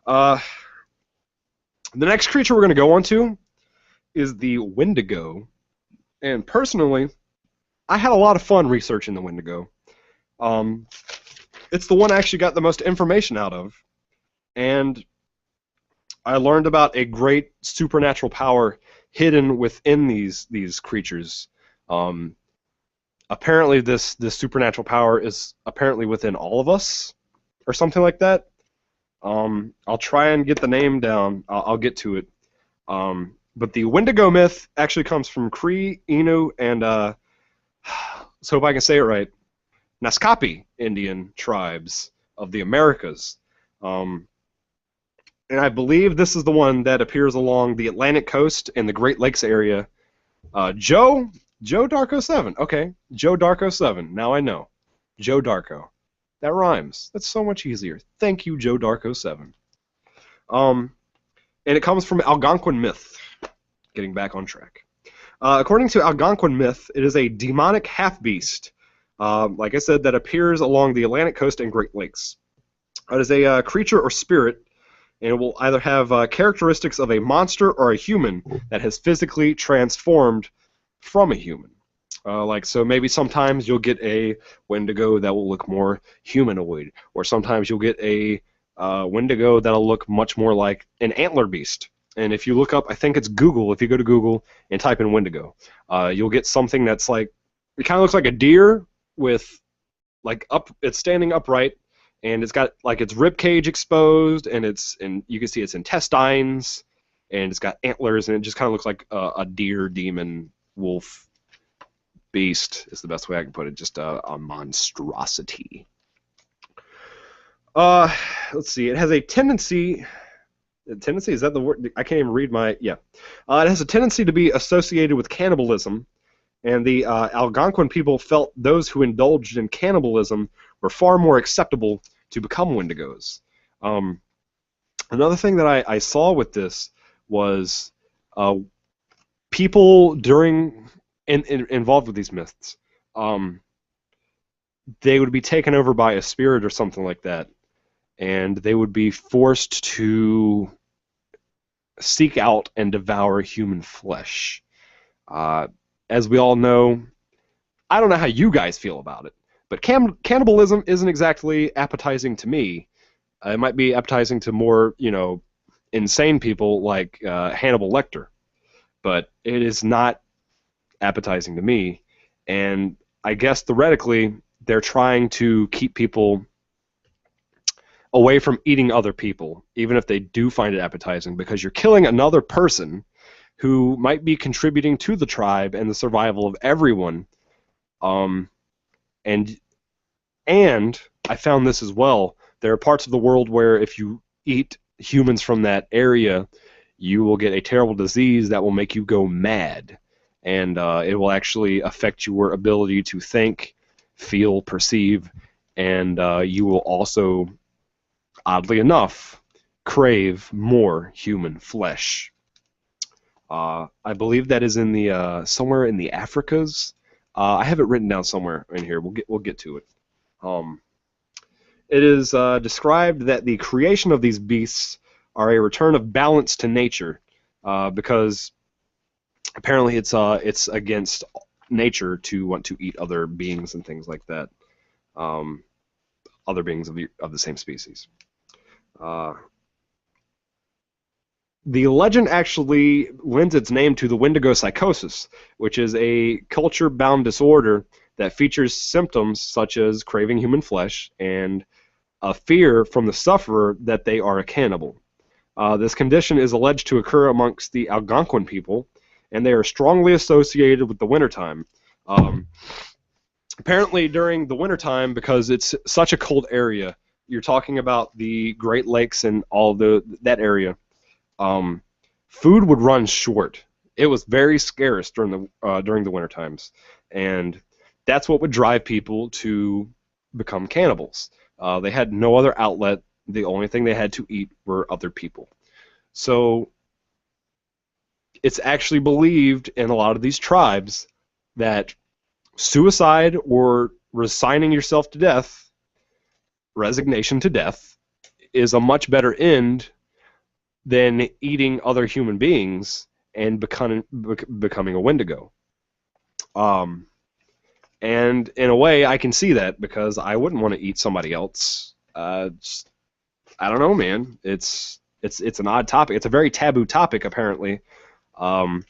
The next creature we're going to go on to is the Wendigo. And personally, I had a lot of fun researching the Wendigo. It's the one I actually got the most information out of. And I learned about a great supernatural power hidden within these creatures. Apparently this supernatural power is apparently within all of us, or something like that. I'll try and get the name down. I'll get to it. But the Wendigo myth actually comes from Cree, Innu, and so if I can say it right, Naskapi Indian tribes of the Americas. And I believe this is the one that appears along the Atlantic coast and the Great Lakes area. Joe Darko7. Okay, Joe Darko7. Now I know. Joe Darko. That rhymes. That's so much easier. Thank you, Joe Darko7. And it comes from Algonquin myth. Getting back on track. According to Algonquin myth, it is a demonic half-beast, like I said, that appears along the Atlantic coast and Great Lakes. It is a creature or spirit, and it will either have characteristics of a monster or a human that has physically transformed from a human. So maybe sometimes you'll get a Wendigo that will look more humanoid, or sometimes you'll get a Wendigo that'll look much more like an antler beast. And if you look up, I think it's Google, if you go to Google and type in Wendigo, you'll get something that's like, it kind of looks like a deer with, it's standing upright, and it's got like its rib cage exposed, and you can see its intestines, and it's got antlers, and it just kind of looks like a deer, demon, wolf, beast is the best way I can put it. Just a monstrosity. Let's see. It has a tendency. Tendency, is that the word? I can't even read my. Yeah. It has a tendency to be associated with cannibalism, and the Algonquin people felt those who indulged in cannibalism were far more acceptable to become Wendigos. Another thing that I saw with this was people involved with these myths, they would be taken over by a spirit or something like that, and they would be forced to seek out and devour human flesh. As we all know, I don't know how you guys feel about it, but cannibalism isn't exactly appetizing to me. It might be appetizing to more, insane people like Hannibal Lecter, but it is not appetizing to me. And I guess theoretically, they're trying to keep people away from eating other people, even if they do find it appetizing, because you're killing another person who might be contributing to the tribe and the survival of everyone. And I found this as well. There are parts of the world where if you eat humans from that area, you will get a terrible disease that will make you go mad. And it will actually affect your ability to think, feel, perceive, and you will also, oddly enough, crave more human flesh. I believe that is in the somewhere in the Africas. I have it written down somewhere in here. We'll get to it. It is described that the creation of these beasts are a return of balance to nature, because apparently it's against nature to want to eat other beings and things like that. other beings of the same species. The legend actually lends its name to the Wendigo psychosis, which is a culture-bound disorder that features symptoms such as craving human flesh and a fear from the sufferer that they are a cannibal. This condition is alleged to occur amongst the Algonquin people, and they are strongly associated with the wintertime. Apparently, during the wintertime, because it's such a cold area, you're talking about the Great Lakes and all that area, food would run short. It was very scarce during the winter times, and that's what would drive people to become cannibals. They had no other outlet. The only thing they had to eat were other people. So it's actually believed in a lot of these tribes that suicide or resigning yourself to death, resignation to death, is a much better end than eating other human beings and becoming a Wendigo. And in a way, I can see that because I wouldn't want to eat somebody else. I don't know, man. It's an odd topic. It's a very taboo topic, apparently. I'm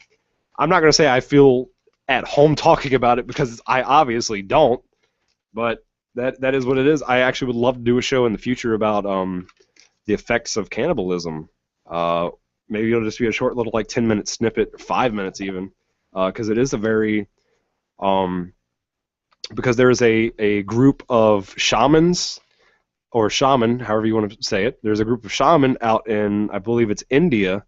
not going to say I feel at home talking about it because I obviously don't, but that is what it is. I actually would love to do a show in the future about the effects of cannibalism. Maybe it'll just be a short little 10-minute snippet, 5 minutes even, because it is a very because there is a group of shamans, or shaman, however you want to say it. There's a group of shaman out in, I believe it's India,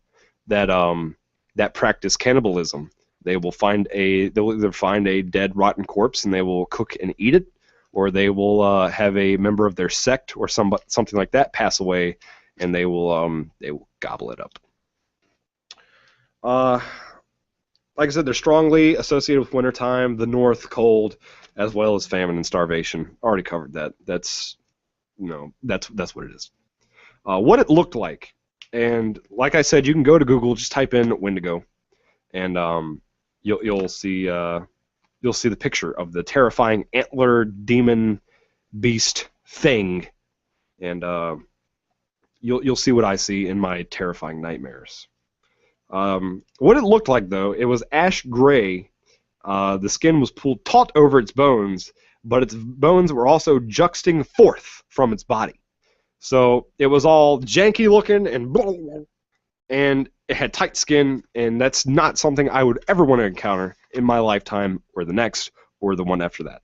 that practice cannibalism. They'll either find a dead, rotten corpse and they will cook and eat it, or they will have a member of their sect or something like that pass away, and they will gobble it up. Like I said, they're strongly associated with wintertime, the north, cold, as well as famine and starvation. Already covered that. That's what it is. What it looked like, and like I said, you can go to Google, just type in Wendigo, and you'll see the picture of the terrifying antler demon beast thing, and you'll see what I see in my terrifying nightmares. What it looked like, though, it was ash gray. The skin was pulled taut over its bones, but its bones were also juxting forth from its body. So it was all janky looking and it had tight skin, and that's not something I would ever want to encounter in my lifetime or the next or the one after that.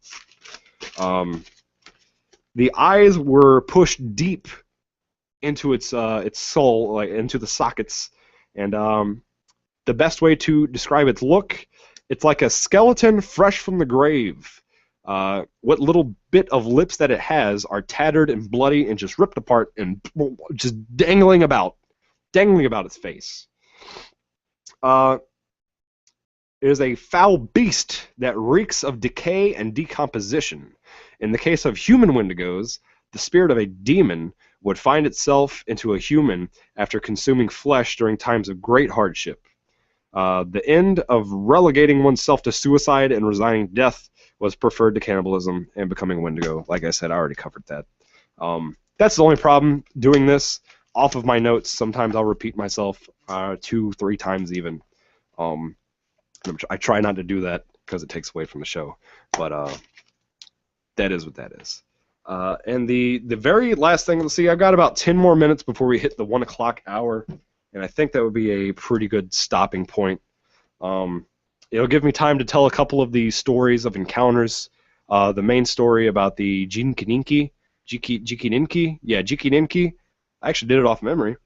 The eyes were pushed deep into its soul, into the sockets, and the best way to describe its look, it's like a skeleton fresh from the grave. What little bit of lips that it has are tattered and bloody and just ripped apart and just dangling about its face. It is a foul beast that reeks of decay and decomposition. In the case of human Wendigos, the spirit of a demon would find itself into a human after consuming flesh during times of great hardship. The end of relegating oneself to suicide and resigning death was preferred to cannibalism and becoming Wendigo. Like I said, I already covered that. That's the only problem doing this off of my notes. Sometimes I'll repeat myself 2-3 times even. I try not to do that because it takes away from the show, but that is what that is. And the very last thing, let's see, I've got about 10 more minutes before we hit the 1 o'clock hour, and I think that would be a pretty good stopping point. It'll give me time to tell a couple of the stories of encounters. The main story about the Jikininki. I actually did it off memory,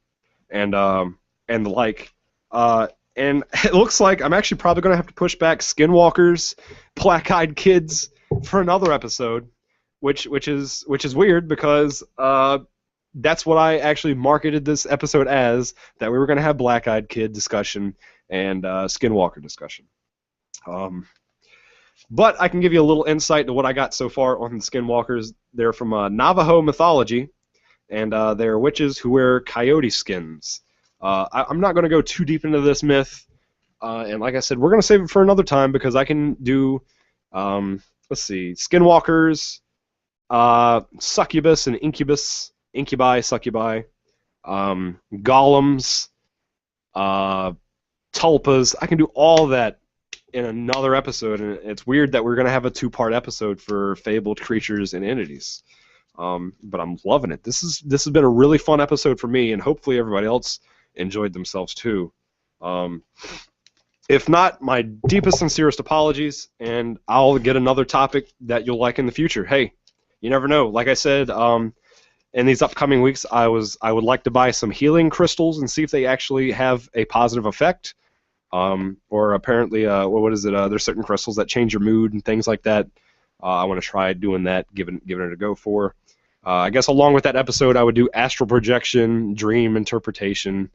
and the like. And it looks like I'm actually probably going to have to push back Skinwalkers, Black-Eyed Kids for another episode, which is weird because that's what I actually marketed this episode as, that we were going to have Black-Eyed Kid discussion and Skinwalker discussion. But I can give you a little insight to what I got so far on the Skinwalkers. They're from Navajo mythology, and they're witches who wear coyote skins. I'm not going to go too deep into this myth, and like I said, we're going to save it for another time because I can do, let's see, Skinwalkers, succubus and incubus, incubi, succubi, golems, uh, tulpas. I can do all that in another episode, and it's weird that we're going to have a two-part episode for fabled creatures and entities. But I'm loving it. This has been a really fun episode for me, and hopefully everybody else enjoyed themselves too. If not, my deepest, sincerest apologies, and I'll get another topic that you'll like in the future. Hey, you never know. Like I said, in these upcoming weeks, I would like to buy some healing crystals and see if they actually have a positive effect. Or apparently, what is it? There's certain crystals that change your mood and things like that. I want to try doing that, giving it a go for. I guess along with that episode, I would do astral projection, dream interpretation,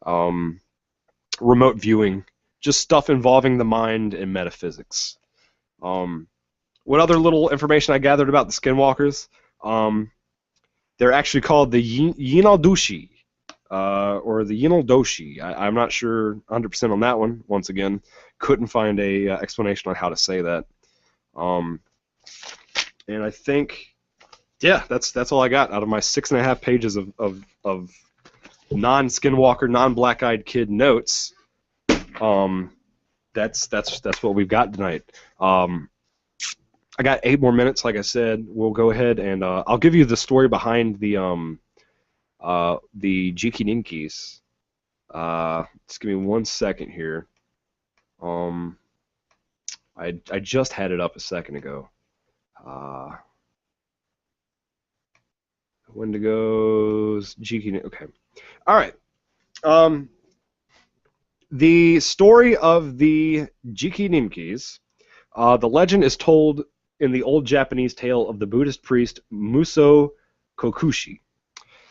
remote viewing, just stuff involving the mind and metaphysics. What other little information I gathered about the Skinwalkers? They're actually called the Yinaldushi, or the Yinaldoshi. I'm not sure 100% on that one. Once again, couldn't find a explanation on how to say that. And I think, yeah, that's all I got out of my 6.5 pages of non-Skinwalker, non-Black-Eyed Kid notes. That's what we've got tonight. I got 8 more minutes, like I said. We'll go ahead and I'll give you the story behind the Jiki Ninkis. Just give me 1 second here. I just had it up a second ago. Wendigos, Jiki. Okay. All right. The story of the Jiki Ninkis. The legend is told in the old Japanese tale of the Buddhist priest Muso Kokushi.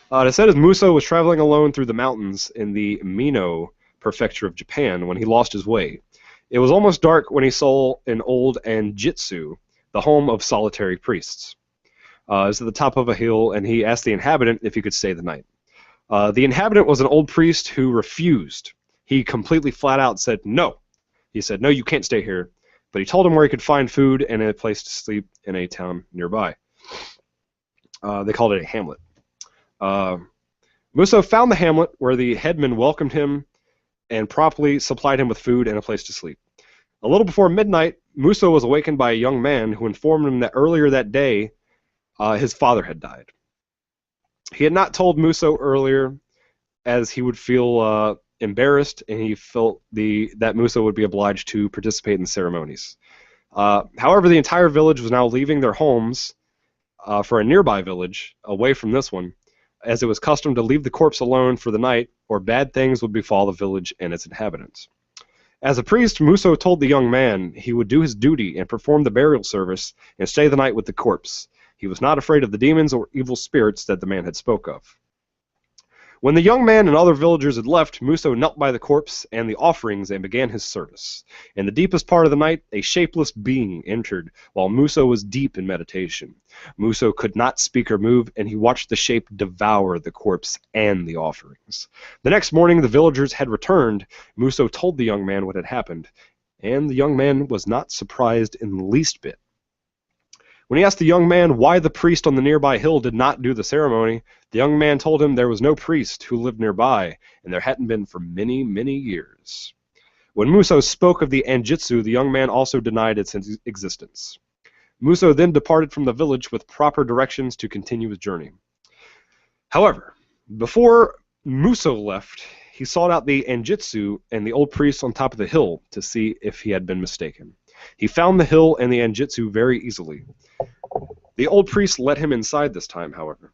It said as Muso was traveling alone through the mountains in the Mino prefecture of Japan when he lost his way. It was almost dark when he saw an old Anjitsu, the home of solitary priests. It was at the top of a hill, and he asked the inhabitant if he could stay the night. The inhabitant was an old priest who refused. He completely flat out said no. He said, no, you can't stay here. But he told him where he could find food and a place to sleep in a town nearby. They called it a hamlet. Muso found the hamlet where the headman welcomed him and promptly supplied him with food and a place to sleep. A little before midnight, Muso was awakened by a young man who informed him that earlier that day his father had died. He had not told Muso earlier as he would feel embarrassed, and he felt that Muso would be obliged to participate in the ceremonies. However, the entire village was now leaving their homes for a nearby village, away from this one, as it was custom to leave the corpse alone for the night, or bad things would befall the village and its inhabitants. As a priest, Muso told the young man he would do his duty and perform the burial service and stay the night with the corpse. He was not afraid of the demons or evil spirits that the man had spoke of. When the young man and other villagers had left, Muso knelt by the corpse and the offerings and began his service. In the deepest part of the night, a shapeless being entered while Muso was deep in meditation. Muso could not speak or move, and he watched the shape devour the corpse and the offerings. The next morning, the villagers had returned. Muso told the young man what had happened, and the young man was not surprised in the least bit. When he asked the young man why the priest on the nearby hill did not do the ceremony, the young man told him there was no priest who lived nearby, and there hadn't been for many, many years. When Muso spoke of the Anjitsu, the young man also denied its existence. Muso then departed from the village with proper directions to continue his journey. However, before Muso left, he sought out the Anjitsu and the old priest on top of the hill to see if he had been mistaken. He found the hill and the Anjitsu very easily. The old priest let him inside this time, however.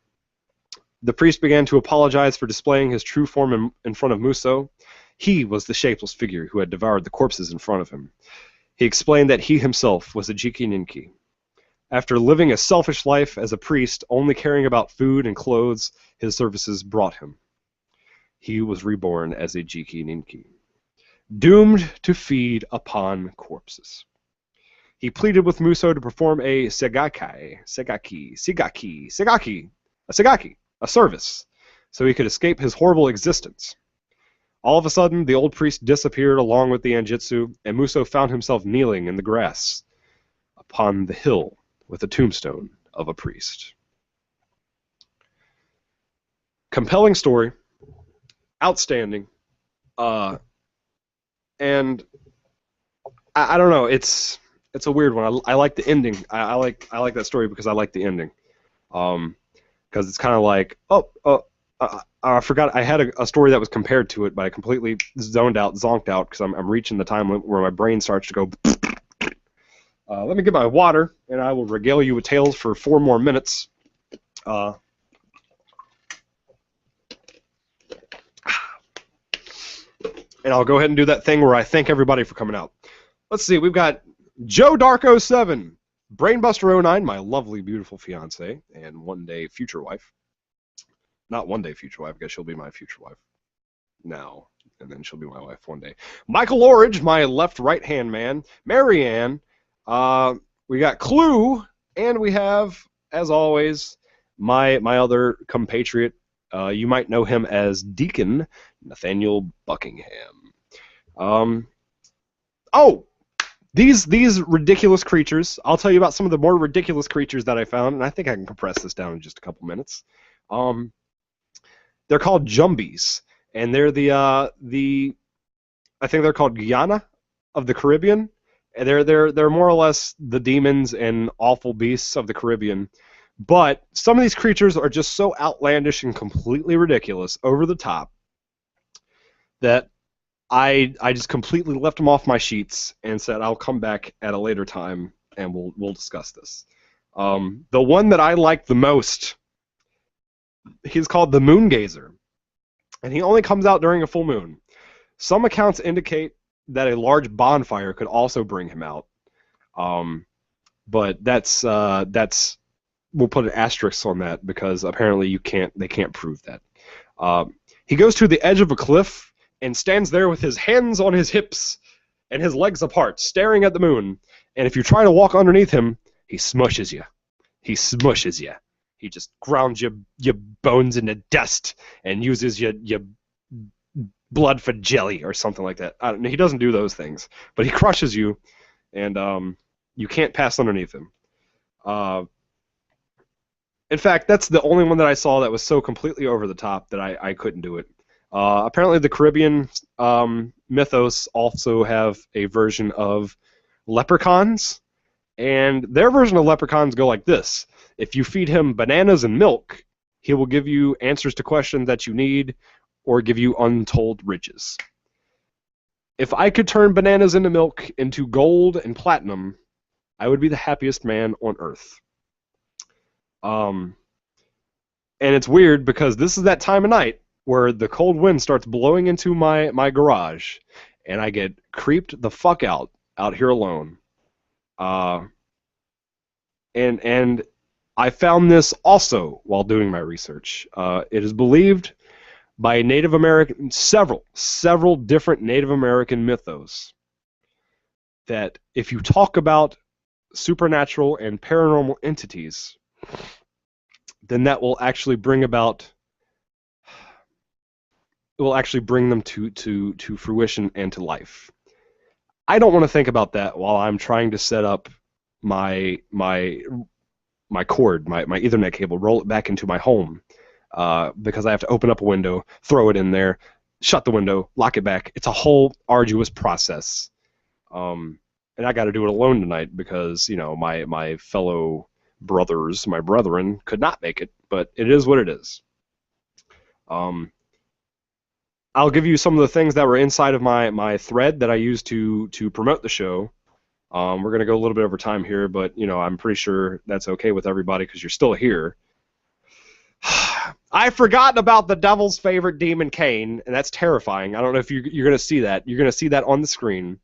The priest began to apologize for displaying his true form in front of Muso. He was the shapeless figure who had devoured the corpses in front of him. He explained that he himself was a Jiki Ninki. After living a selfish life as a priest, only caring about food and clothes his services brought him, he was reborn as a Jiki Ninki, doomed to feed upon corpses. He pleaded with Muso to perform a segaki, a service, so he could escape his horrible existence. All of a sudden, the old priest disappeared along with the Anjitsu, and Muso found himself kneeling in the grass upon the hill with a tombstone of a priest. Compelling story, outstanding, and I don't know. It's a weird one. I like the ending. I like that story because I like the ending. Because it's kind of like, I forgot I had a story that was compared to it, but I completely zonked out because I'm reaching the time limit where my brain starts to go. Let me get my water, and I will regale you with tales for 4 more minutes. And I'll go ahead and do that thing where I thank everybody for coming out. Let's see, we've got Joe Darko 7, Brainbuster 09, my lovely, beautiful fiance, and one day future wife. Not one day future wife, because she'll be my future wife now, and then she'll be my wife one day. Michael Orridge, my left right-hand man. Marianne. We got Clue, and we have, as always, my other compatriot. You might know him as Deacon Nathaniel Buckingham. These ridiculous creatures. I'll tell you about some of the more ridiculous creatures that I found, and I think I can compress this down in just a couple minutes. They're called Jumbies, and they're I think they're called Guyana of the Caribbean. And they're more or less the demons and awful beasts of the Caribbean. But some of these creatures are just so outlandish and completely ridiculous, over the top, that I just completely left them off my sheets and said I'll come back at a later time and we'll discuss this. The one that I like the most, he's called the Moongazer, and he only comes out during a full moon. Some accounts indicate that a large bonfire could also bring him out, but that's we'll put an asterisk on that because apparently they can't prove that. He goes to the edge of a cliff and stands there with his hands on his hips and his legs apart, staring at the moon. And if you try to walk underneath him, he smushes you. He smushes you. He just grounds your bones into dust and uses your blood for jelly or something like that. I don't know, he doesn't do those things, but he crushes you, and you can't pass underneath him. In fact, that's the only one that I saw that was so completely over the top that I couldn't do it. Apparently the Caribbean mythos also have a version of leprechauns, and their version of leprechauns go like this. If you feed him bananas and milk, he will give you answers to questions that you need or give you untold riches. If I could turn bananas into milk into gold and platinum, I would be the happiest man on earth. And it's weird because this is that time of night where the cold wind starts blowing into my garage, and I get creeped the fuck out here alone. And I found this also while doing my research. It is believed by Native American, several different Native American mythos, that if you talk about supernatural and paranormal entities, then that will actually bring about, it will actually bring them to fruition and to life. I don't want to think about that while I'm trying to set up my cord, my Ethernet cable, roll it back into my home, because I have to open up a window, throw it in there, shut the window, lock it back. It's a whole arduous process, and I got to do it alone tonight because my fellow brothers, my brethren, could not make it. But it is what it is. I'll give you some of the things that were inside of my thread that I used to promote the show. We're going to go a little bit over time here, but I'm pretty sure that's okay with everybody because you're still here. I've forgotten about the devil's favorite demon, Cain, and that's terrifying. I don't know if you're going to see that. You're going to see that on the screen.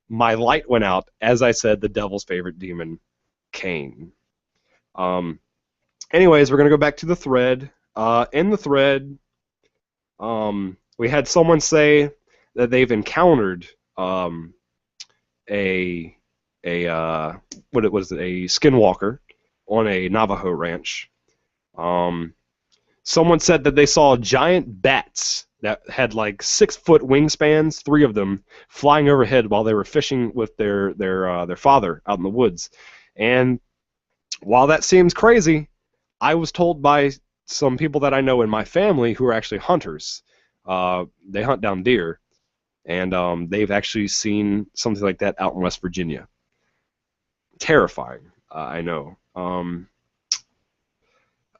My light went out as I said the devil's favorite demon, Cain. Anyways, we're going to go back to the thread. In the thread, we had someone say that they've encountered a skinwalker on a Navajo ranch. Someone said that they saw giant bats that had like 6-foot wingspans, 3 of them, flying overhead while they were fishing with their father out in the woods. And While that seems crazy, I was told by some people that I know in my family who are actually hunters. They hunt down deer, and they've actually seen something like that out in West Virginia. Terrifying, I know.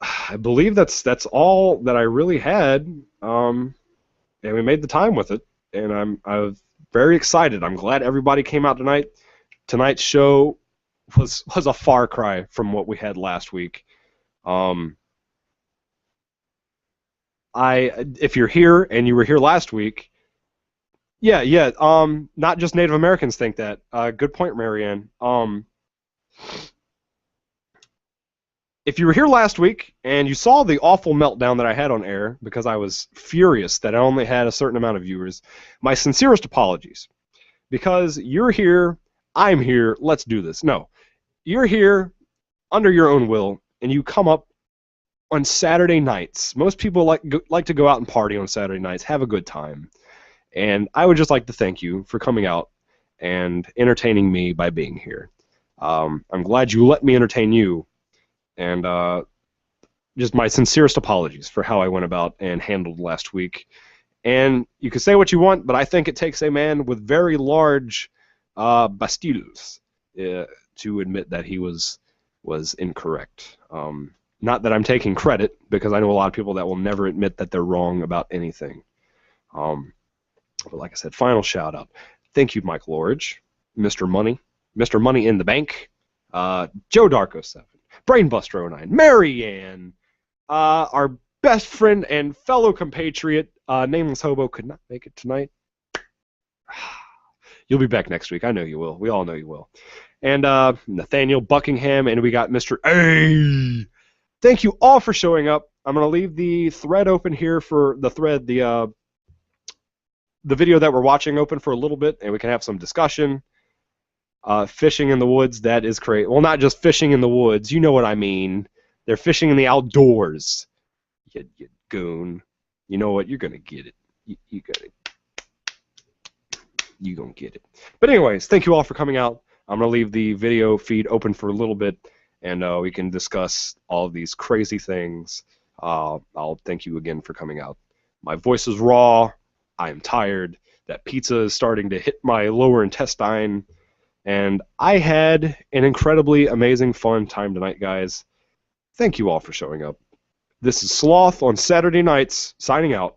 I believe that's all that I really had, and we made the time with it, and I was very excited. I'm glad everybody came out tonight. Tonight's show was a far cry from what we had last week. Um, if you're here and you were here last week, yeah, yeah. Not just Native Americans think that. Good point, Marianne. If you were here last week and you saw the awful meltdown that I had on air because I was furious that I only had a certain amount of viewers, my sincerest apologies. Because you're here, I'm here, let's do this. No, you're here under your own will, and you come up on Saturday nights. Most people like to go out and party on Saturday nights, have a good time. And I would just like to thank you for coming out and entertaining me by being here. I'm glad you let me entertain you, and just my sincerest apologies for how I went about and handled last week. And you can say what you want, but I think it takes a man with very large bastilles to admit that he was incorrect. Not that I'm taking credit, because I know a lot of people that will never admit that they're wrong about anything. But like I said, final shout out. Thank you, Mike Lorridge, Mr. Money in the Bank, Joe Darko7, Brainbuster09, Marianne, our best friend and fellow compatriot, Nameless Hobo, could not make it tonight. You'll be back next week. I know you will. We all know you will. And Nathaniel Buckingham, and we got Mr. A. Thank you all for showing up. I'm going to leave the thread open here for the video that we're watching open for a little bit, and we can have some discussion. Fishing in the woods, that is crazy. Well, not just fishing in the woods. You know what I mean. They're fishing in the outdoors. You goon. You know what? You're going to get it. You're going to get it. But anyways, thank you all for coming out. I'm going to leave the video feed open for a little bit, and we can discuss all of these crazy things. I'll thank you again for coming out. My voice is raw. I am tired. That pizza is starting to hit my lower intestine. And I had an incredibly amazing fun time tonight, guys. Thank you all for showing up. This is Sloth on Saturday nights, signing out.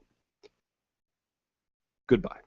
Goodbye.